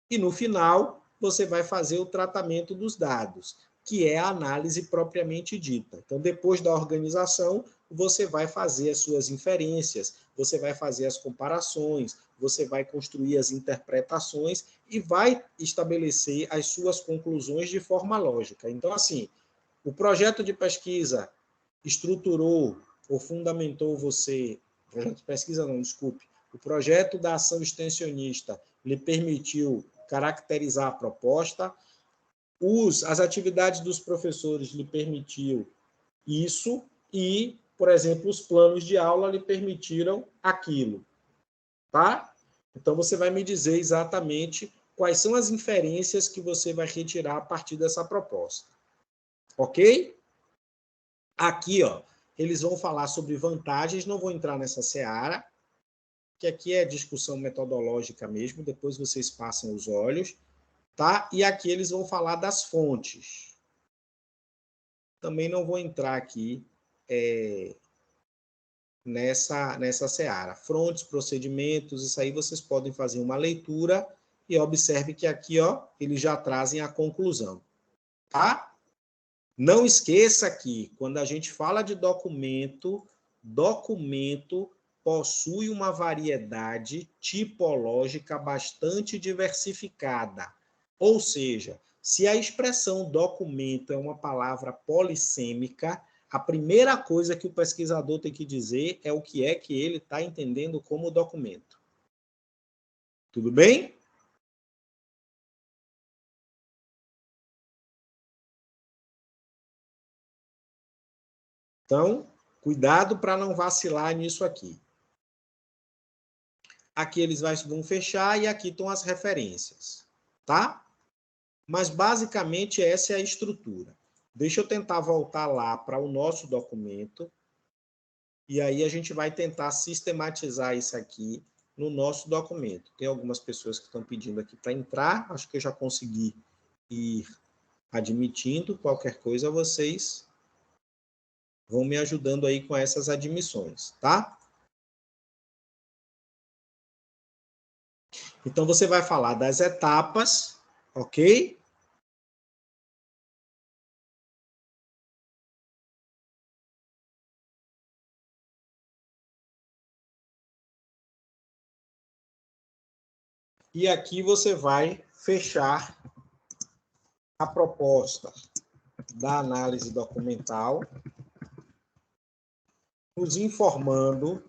E no final, você vai fazer o tratamento dos dados, que é a análise propriamente dita. Então, depois da organização, você vai fazer as suas inferências, você vai fazer as comparações, você vai construir as interpretações e vai estabelecer as suas conclusões de forma lógica. Então, assim, o projeto de pesquisa estruturou ou fundamentou você... Projeto de pesquisa não, desculpe. O projeto da ação extensionista lhe permitiu caracterizar a proposta, as atividades dos professores lhe permitiu isso e, por exemplo, os planos de aula lhe permitiram aquilo, tá? Então, você vai me dizer exatamente quais são as inferências que você vai retirar a partir dessa proposta. Ok? Aqui, ó, eles vão falar sobre vantagens, não vou entrar nessa seara, que aqui é discussão metodológica mesmo, depois vocês passam os olhos, tá? E aqui eles vão falar das fontes. Também não vou entrar aqui nessa seara. Fontes, procedimentos, isso aí vocês podem fazer uma leitura e observe que aqui, ó, eles já trazem a conclusão, tá? Não esqueça que, quando a gente fala de documento possui uma variedade tipológica bastante diversificada. Ou seja, se a expressão documento é uma palavra polissêmica, a primeira coisa que o pesquisador tem que dizer é o que é que ele está entendendo como documento. Tudo bem? Então, cuidado para não vacilar nisso aqui. Aqui eles vão fechar e aqui estão as referências, tá? Mas, basicamente, essa é a estrutura. Deixa eu tentar voltar lá para o nosso documento e aí a gente vai tentar sistematizar isso aqui no nosso documento. Tem algumas pessoas que estão pedindo aqui para entrar, acho que eu já consegui ir admitindo. Qualquer coisa, vocês vão me ajudando aí com essas admissões, tá? Então, você vai falar das etapas, ok? E aqui você vai fechar a proposta da análise documental, nos informando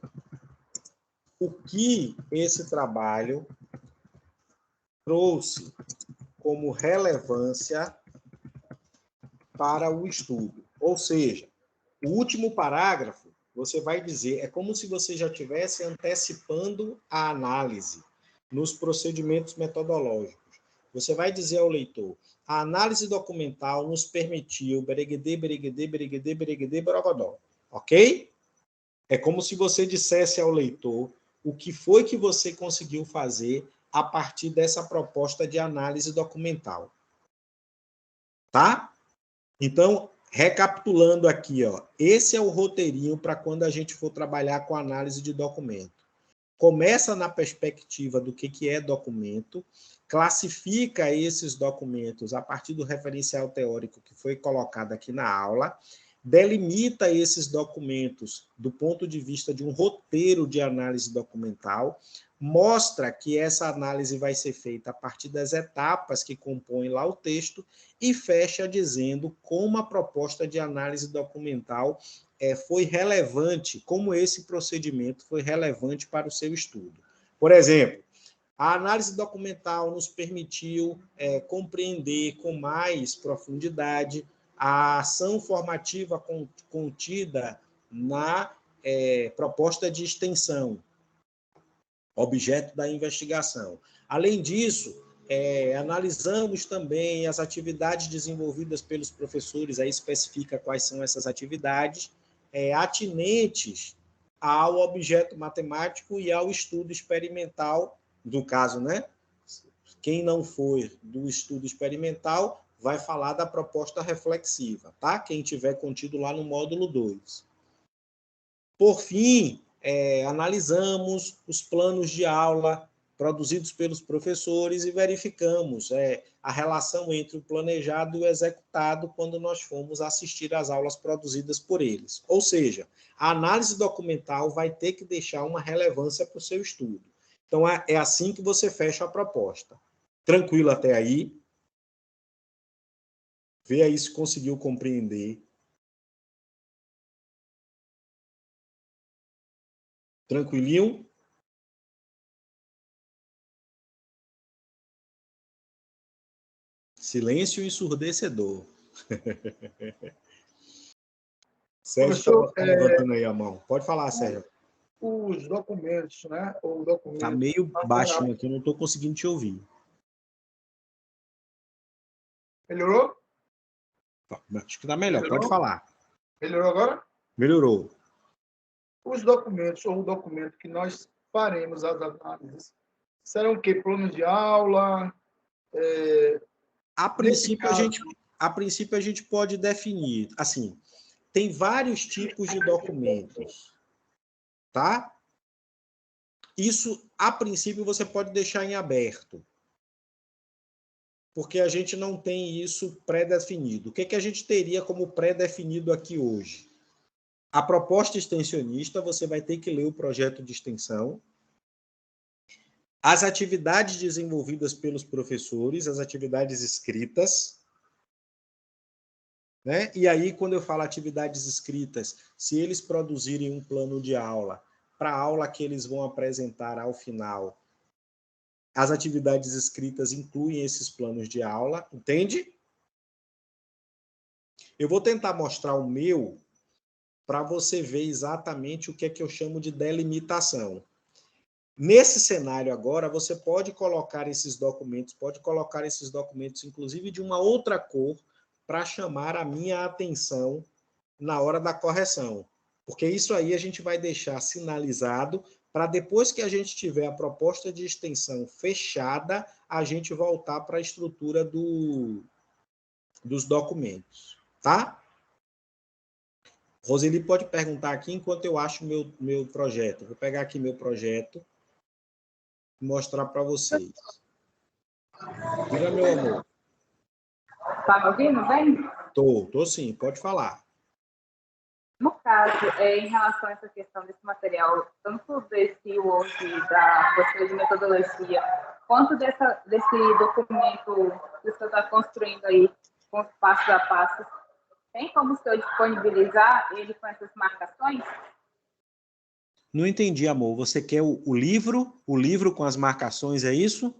o que esse trabalho trouxe como relevância para o estudo. Ou seja, o último parágrafo, você vai dizer, é como se você já estivesse antecipando a análise nos procedimentos metodológicos. Você vai dizer ao leitor, a análise documental nos permitiu bereguedê, borogodó, ok? É como se você dissesse ao leitor o que foi que você conseguiu fazer a partir dessa proposta de análise documental. Tá? Então, recapitulando aqui, ó, esse é o roteirinho para quando a gente for trabalhar com análise de documento. Começa na perspectiva do que é documento, classifica esses documentos a partir do referencial teórico que foi colocado aqui na aula, delimita esses documentos do ponto de vista de um roteiro de análise documental, mostra que essa análise vai ser feita a partir das etapas que compõem lá o texto e fecha dizendo como a proposta de análise documental foi relevante, como esse procedimento foi relevante para o seu estudo. Por exemplo, a análise documental nos permitiu compreender com mais profundidade a ação formativa contida na proposta de extensão, objeto da investigação. Além disso, analisamos também as atividades desenvolvidas pelos professores, aí especifica quais são essas atividades, atinentes ao objeto matemático e ao estudo experimental, do caso, né? Quem não for do estudo experimental vai falar da proposta reflexiva, tá? Quem tiver contido lá no módulo 2. Por fim, analisamos os planos de aula produzidos pelos professores e verificamos a relação entre o planejado e o executado quando nós fomos assistir às aulas produzidas por eles. Ou seja, a análise documental vai ter que deixar uma relevância para o seu estudo. Então, é assim que você fecha a proposta. Tranquilo até aí? Vê aí se conseguiu compreender. Tranquilinho? Silêncio ensurdecedor. Sérgio está levantando aí a mão. Pode falar, Sérgio. Os documentos, né? Ou documentos. Está meio baixinho aqui, não estou conseguindo te ouvir. Melhorou? Acho que está melhor, melhorou? Pode falar. Melhorou agora? Melhorou. Os documentos, ou o documento que nós faremos as análises, serão o quê? Planos de aula? A princípio, a gente pode definir, assim, tem vários tipos de documentos, tá? Isso, a princípio, você pode deixar em aberto, porque a gente não tem isso pré-definido. O que a gente teria como pré-definido aqui hoje? A proposta extensionista, você vai ter que ler o projeto de extensão, as atividades desenvolvidas pelos professores, as atividades escritas, né? E aí, quando eu falo atividades escritas, se eles produzirem um plano de aula, para a aula que eles vão apresentar ao final, as atividades escritas incluem esses planos de aula, entende? Eu vou tentar mostrar o meu para você ver exatamente o que é que eu chamo de delimitação. Nesse cenário agora, você pode colocar esses documentos, inclusive de uma outra cor, para chamar a minha atenção na hora da correção. Porque isso aí a gente vai deixar sinalizado para depois que a gente tiver a proposta de extensão fechada, a gente voltar para a estrutura dos documentos, tá? Roseli pode perguntar aqui enquanto eu acho meu projeto. Vou pegar aqui meu projeto e mostrar para vocês. Diga, meu amor. Tá me ouvindo bem? Tô sim, pode falar. No caso, em relação a essa questão desse material, tanto desse Word da postura de metodologia, quanto desse documento que você está construindo aí, com os passos a passos, tem como o senhor disponibilizar ele com essas marcações? Não entendi, amor. Você quer o livro com as marcações, é isso?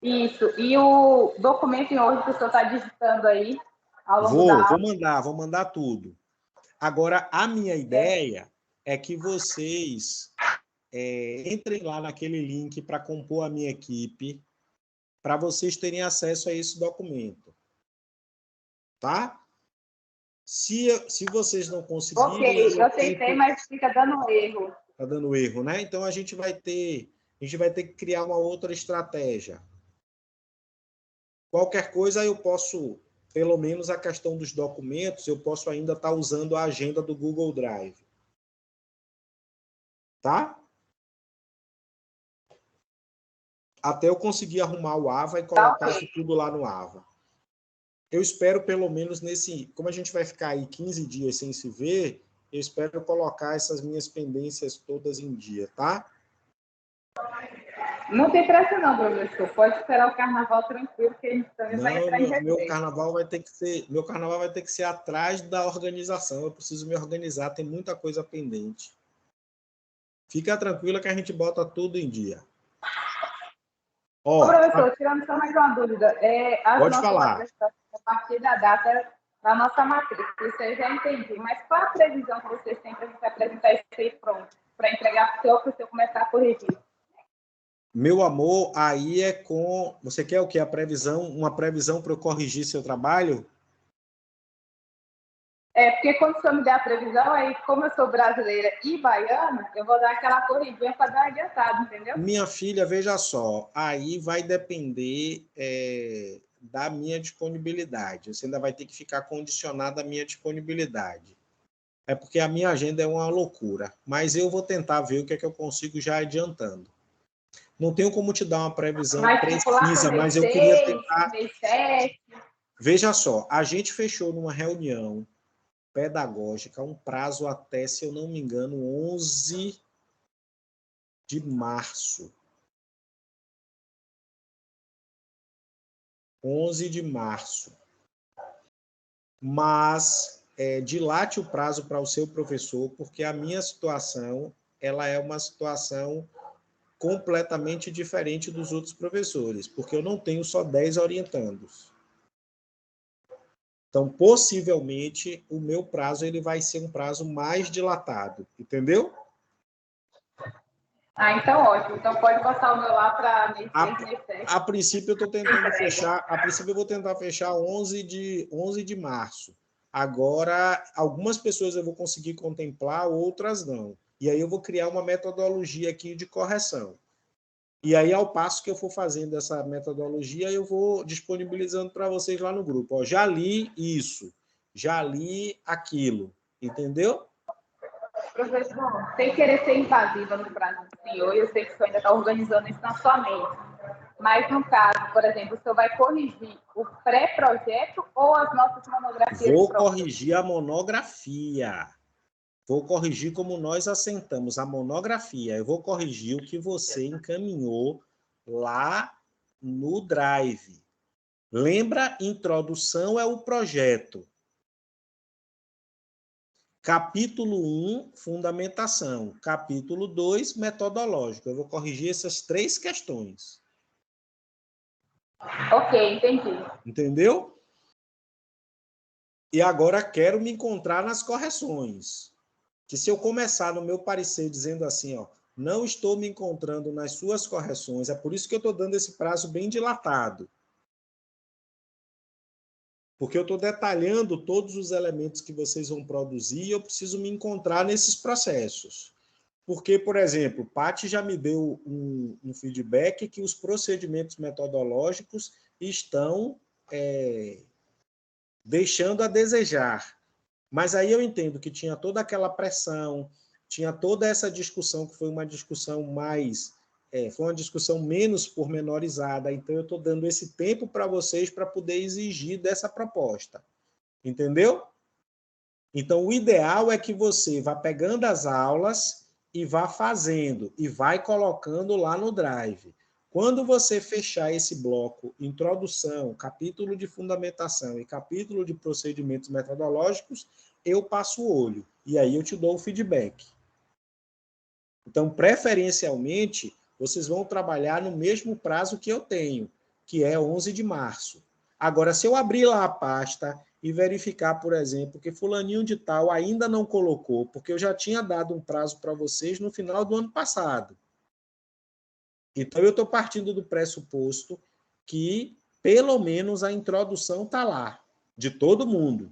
Isso. E o documento em Word que o senhor está digitando aí ao longo da aula? Vou mandar tudo. Agora, a minha ideia é que vocês entrem lá naquele link para compor a minha equipe, para vocês terem acesso a esse documento. Tá? Se vocês não conseguirem... Ok, eu tentei, mas fica dando erro. Está dando erro, né? Então, a gente vai ter que criar uma outra estratégia. Qualquer coisa, eu posso... Pelo menos a questão dos documentos, eu posso ainda estar usando a agenda do Google Drive. Tá? Até eu conseguir arrumar o AVA e colocar isso tudo lá no AVA. Eu espero, pelo menos, como a gente vai ficar aí 15 dias sem se ver, eu espero colocar essas minhas pendências todas em dia, tá? Não tem pressa não, professor. Pode esperar o carnaval tranquilo, que a gente também vai Não, entrar em meu recesso. carnaval vai ter que ser, meu carnaval vai ter que ser atrás da organização. Eu preciso me organizar, tem muita coisa pendente. Fica tranquila que a gente bota tudo em dia. Ô, Ó, professor, tirando só mais uma dúvida. As pode nossas falar. apresentações a partir da data da nossa matrícula, isso eu já entendi. Mas qual a previsão que vocês têm para a gente apresentar isso aí pronto? Para entregar para o senhor começar a corrigir? Meu amor, aí é com... Você quer o quê? A previsão, uma previsão para eu corrigir seu trabalho? Porque quando o senhor me der a previsão, aí como eu sou brasileira e baiana, eu vou dar aquela corridinha para dar adiantado, entendeu? Minha filha, veja só, aí vai depender da minha disponibilidade. Você ainda vai ter que ficar condicionado à minha disponibilidade. É porque a minha agenda é uma loucura, mas eu vou tentar ver o que é que eu consigo já adiantando. Não tenho como te dar uma previsão Mas tipo lá precisa, pro mês mas eu queria 6, tentar... mês 7. Veja só, a gente fechou numa reunião pedagógica um prazo até, se eu não me engano, 11 de março. 11 de março. Mas dilate o prazo para o seu professor, porque a minha situação ela é uma situação completamente diferente dos outros professores, porque eu não tenho só 10 orientandos. Então, possivelmente, o meu prazo ele vai ser um prazo mais dilatado, entendeu? Então ótimo. Então pode passar o meu lá para mês 6, mês 7. A princípio, eu estou tentando fechar. A princípio, eu vou tentar fechar 11 de março. Agora, algumas pessoas eu vou conseguir contemplar, outras não. E aí eu vou criar uma metodologia aqui de correção. E aí, ao passo que eu for fazendo essa metodologia, eu vou disponibilizando para vocês lá no grupo. Ó, já li isso, já li aquilo, entendeu? Professor, sem querer ser invasiva no prazo do senhor, eu sei que o senhor ainda está organizando isso na sua mente. Mas, no caso, por exemplo, o senhor vai corrigir o pré-projeto ou as nossas monografias Vou prontas? corrigir a monografia. Vou corrigir como nós assentamos a monografia. Eu vou corrigir o que você encaminhou lá no Drive. Lembra, introdução é o projeto. Capítulo 1, fundamentação. Capítulo 2, metodológico. Eu vou corrigir essas 3 questões. Ok, entendi. Entendeu? E agora quero me encontrar nas correções. Que se eu começar no meu parecer dizendo assim, ó, não estou me encontrando nas suas correções, é por isso que eu estou dando esse prazo bem dilatado. Porque eu estou detalhando todos os elementos que vocês vão produzir e eu preciso me encontrar nesses processos. Porque, por exemplo, Paty já me deu um feedback que os procedimentos metodológicos estão deixando a desejar. Mas aí eu entendo que tinha toda aquela pressão, tinha toda essa discussão, que foi uma discussão foi uma discussão menos pormenorizada, então eu estou dando esse tempo para vocês para poder exigir dessa proposta. Entendeu? Então, o ideal é que você vá pegando as aulas e vá fazendo, e vai colocando lá no Drive. Quando você fechar esse bloco, introdução, capítulo de fundamentação e capítulo de procedimentos metodológicos, eu passo o olho, e aí eu te dou o feedback. Então, preferencialmente, vocês vão trabalhar no mesmo prazo que eu tenho, que é 11 de março. Agora, se eu abrir lá a pasta e verificar, por exemplo, que fulaninho de tal ainda não colocou, porque eu já tinha dado um prazo para vocês no final do ano passado. Então, eu estou partindo do pressuposto que, pelo menos, a introdução está lá, de todo mundo.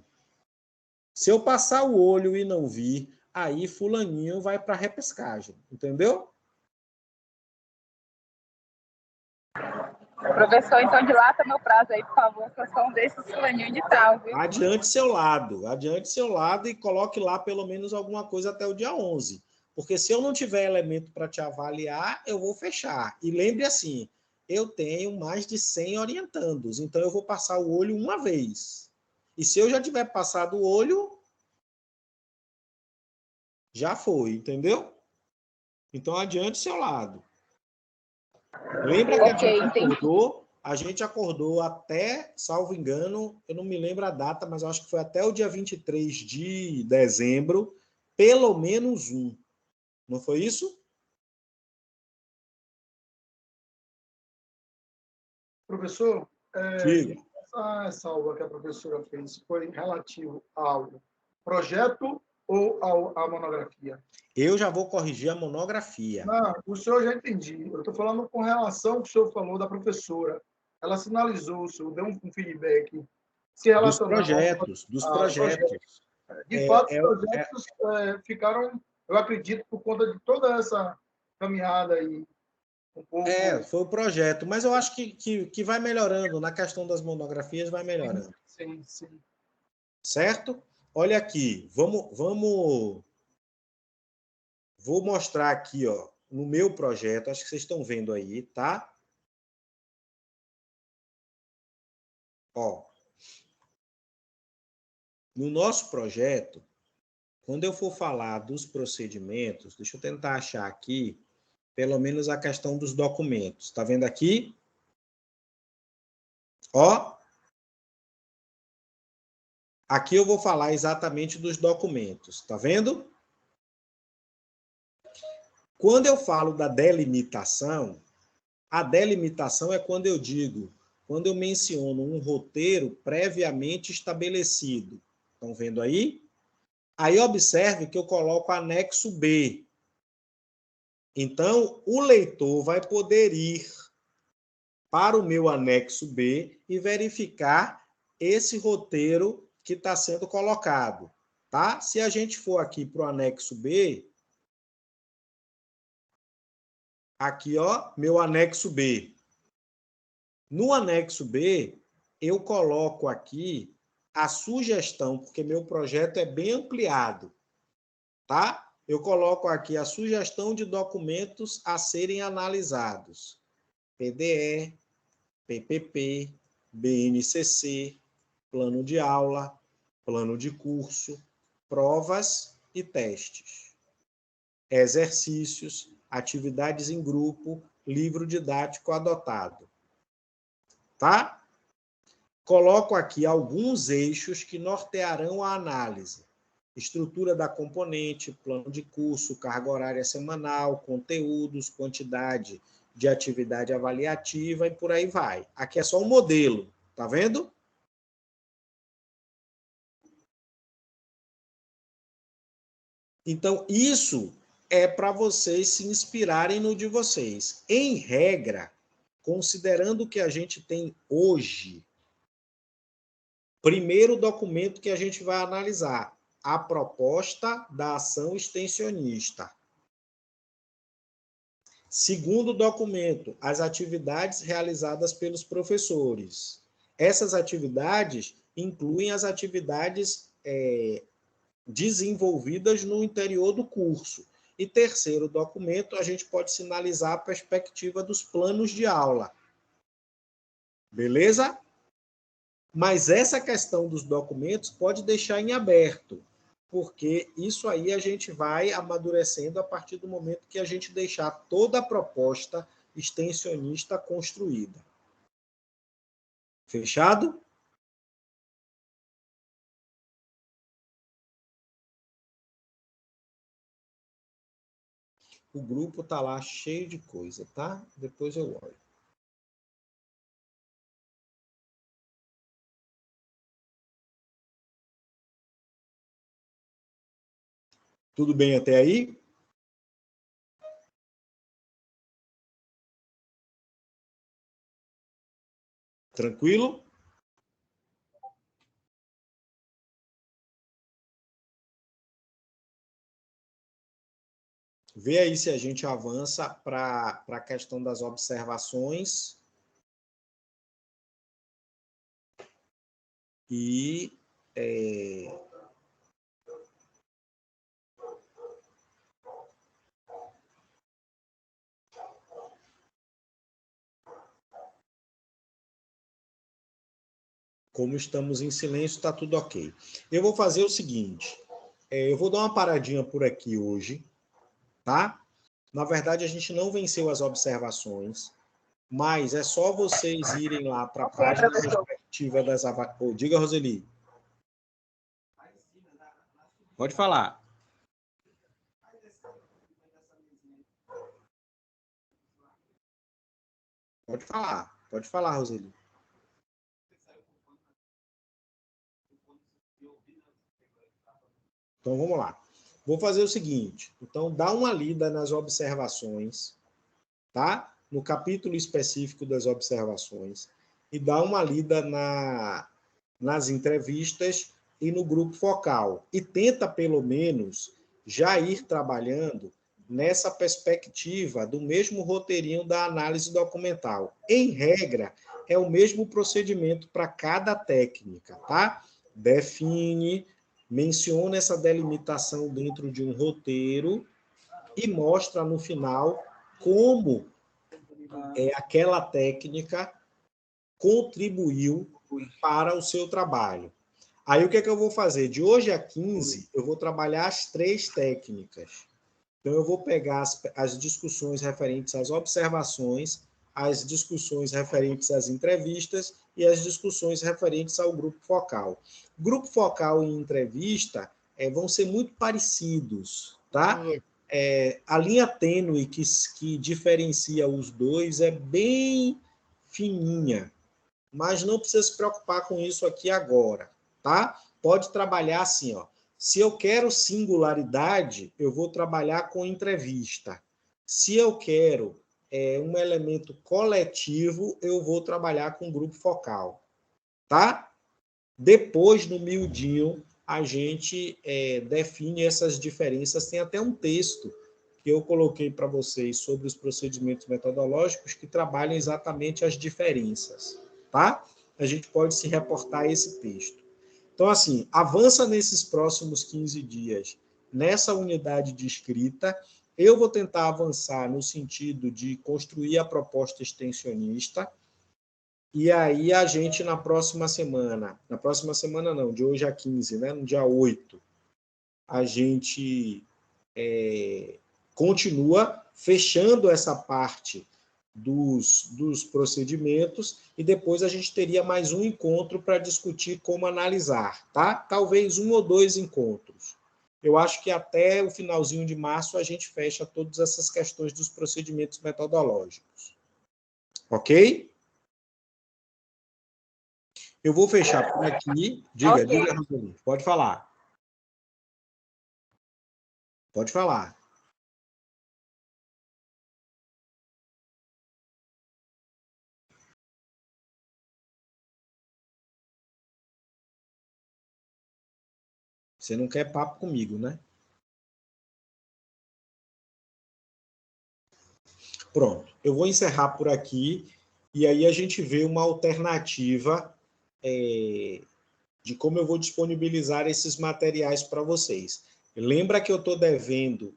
Se eu passar o olho e não vir, aí fulaninho vai para a repescagem, entendeu? Professor, então dilata meu prazo aí, por favor, que eu sou um desses fulaninhos de tal, viu? Adiante seu lado e coloque lá pelo menos alguma coisa até o dia 11. Porque se eu não tiver elemento para te avaliar, eu vou fechar. E lembre assim, eu tenho mais de 100 orientandos, então eu vou passar o olho uma vez. E se eu já tiver passado o olho, já foi, entendeu? Então adiante seu lado. Lembra que Ok, a gente acordou até, salvo engano, eu não me lembro a data, mas eu acho que foi até o dia 23 de dezembro, pelo menos um. Não foi isso? Professor, Diga. essa aula que a professora fez foi relativo ao projeto ou à monografia? Eu já vou corrigir a monografia. Não, o senhor já entendi. Eu estou falando com relação ao que o senhor falou da professora. Ela sinalizou, o senhor deu um feedback se Dos relacionando projetos, dos ao projeto. projetos. De fato, os projetos ficaram, eu acredito, por conta de toda essa caminhada aí, um pouco. Foi o projeto, mas eu acho que vai melhorando, na questão das monografias vai melhorando. Sim, sim. Certo? Olha aqui, vou mostrar aqui, ó, no meu projeto, acho que vocês estão vendo aí, tá? Ó, no nosso projeto, quando eu for falar dos procedimentos, deixa eu tentar achar aqui, pelo menos a questão dos documentos. Tá vendo aqui? Ó, aqui eu vou falar exatamente dos documentos, tá vendo? Quando eu falo da delimitação, a delimitação é quando eu menciono um roteiro previamente estabelecido. Estão vendo aí? Aí observe que eu coloco anexo B. Então, o leitor vai poder ir para o meu anexo B e verificar esse roteiro que está sendo colocado. Tá? Se a gente for aqui para o anexo B, aqui, ó, meu anexo B. No anexo B, eu coloco aqui a sugestão, porque meu projeto é bem ampliado, tá? Eu coloco aqui a sugestão de documentos a serem analisados. PDE, PPP, BNCC, plano de aula, plano de curso, provas e testes. Exercícios, atividades em grupo, livro didático adotado. Tá? Coloco aqui alguns eixos que nortearão a análise. Estrutura da componente, plano de curso, carga horária semanal, conteúdos, quantidade de atividade avaliativa e por aí vai. Aqui é só um modelo, tá vendo? Então, isso é para vocês se inspirarem no de vocês. Em regra, considerando o que a gente tem hoje, primeiro documento que a gente vai analisar, a proposta da ação extensionista. Segundo documento, as atividades realizadas pelos professores. Essas atividades incluem as atividades desenvolvidas no interior do curso. E terceiro documento, a gente pode sinalizar a perspectiva dos planos de aula. Beleza? Mas essa questão dos documentos pode deixar em aberto, porque isso aí a gente vai amadurecendo a partir do momento que a gente deixar toda a proposta extensionista construída. Fechado? O grupo está lá cheio de coisa, tá? Depois eu olho. Tudo bem até aí? Tranquilo? Vê aí se a gente avança para a questão das observações. E como estamos em silêncio, está tudo ok. Eu vou fazer o seguinte, eu vou dar uma paradinha por aqui hoje, tá? Na verdade, a gente não venceu as observações. mas é só vocês irem lá para a Ok, página professor. respectiva das avaliações. Diga, Roseli. Pode falar. Pode falar, Roseli. Então, vamos lá. Vou fazer o seguinte. Então, dá uma lida nas observações, tá? No capítulo específico das observações, e dá uma lida nas entrevistas e no grupo focal. E tenta, pelo menos, já ir trabalhando nessa perspectiva do mesmo roteirinho da análise documental. Em regra, é o mesmo procedimento para cada técnica, tá? Define, menciona essa delimitação dentro de um roteiro e mostra no final como aquela técnica contribuiu para o seu trabalho. Aí o que é que eu vou fazer? De hoje a 15, eu vou trabalhar as 3 técnicas. Então, eu vou pegar as discussões referentes às observações, as discussões referentes às entrevistas e as discussões referentes ao grupo focal. Grupo focal e entrevista vão ser muito parecidos, tá? A linha tênue que diferencia os dois é bem fininha, mas não precisa se preocupar com isso aqui agora, tá? Pode trabalhar assim, ó. Se eu quero singularidade, eu vou trabalhar com entrevista. Se eu quero um elemento coletivo, eu vou trabalhar com grupo focal, tá? Depois, no miudinho, a gente define essas diferenças. Tem até um texto que eu coloquei para vocês sobre os procedimentos metodológicos que trabalham exatamente as diferenças, tá? A gente pode se reportar a esse texto. Então, assim, avança nesses próximos 15 dias nessa unidade de escrita. Eu vou tentar avançar no sentido de construir a proposta extensionista. E aí a gente, na próxima semana não, de hoje a 15, né, no dia 8, a gente continua fechando essa parte dos procedimentos e depois a gente teria mais um encontro para discutir como analisar, tá? Talvez 1 ou 2 encontros. Eu acho que até o finalzinho de março a gente fecha todas essas questões dos procedimentos metodológicos. Ok? Eu vou fechar por aqui. Diga, Ok. diga, Roseli. Pode falar. Pode falar. Você não quer papo comigo, né? Pronto. Eu vou encerrar por aqui e aí a gente vê uma alternativa de como eu vou disponibilizar esses materiais para vocês. Lembra que eu estou devendo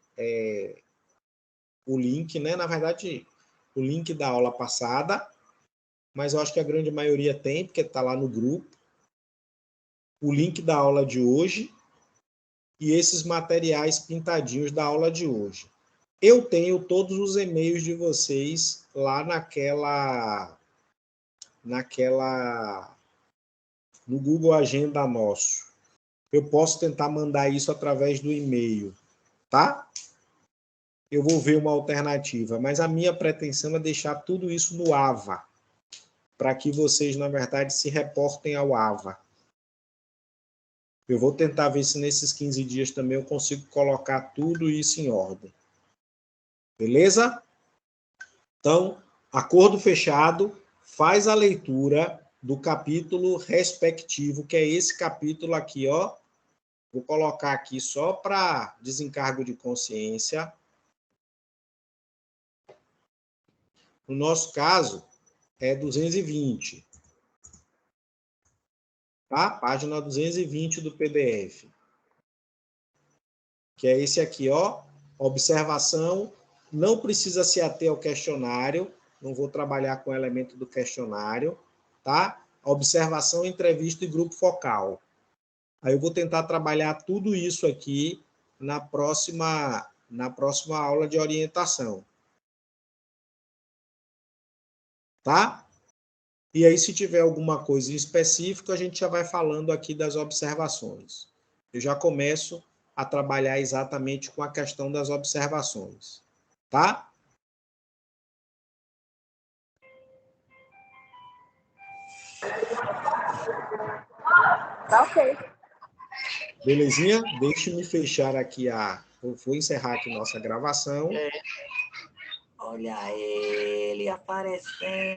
o link, né? Na verdade, o link da aula passada, mas eu acho que a grande maioria tem, porque está lá no grupo. O link da aula de hoje e esses materiais pintadinhos da aula de hoje. Eu tenho todos os e-mails de vocês lá no Google Agenda nosso. Eu posso tentar mandar isso através do e-mail, tá? Eu vou ver uma alternativa, mas a minha pretensão é deixar tudo isso no AVA, para que vocês, na verdade, se reportem ao AVA. Eu vou tentar ver se nesses 15 dias também eu consigo colocar tudo isso em ordem. Beleza? Então, acordo fechado, faz a leitura do capítulo respectivo, que é esse capítulo aqui, ó. Vou colocar aqui só para desencargo de consciência. No nosso caso, é 220. Tá? Página 220 do PDF. Que é esse aqui, ó. Observação. Não precisa se ater ao questionário. Não vou trabalhar com o elemento do questionário. Tá? Observação, entrevista e grupo focal. Aí eu vou tentar trabalhar tudo isso aqui na próxima aula de orientação. tá? E aí, se tiver alguma coisa em específico, a gente já vai falando aqui das observações. Eu já começo a trabalhar exatamente com a questão das observações, tá? Tá ok. Belezinha? Deixe-me fechar aqui Vou encerrar aqui nossa gravação. Olha ele aparecendo.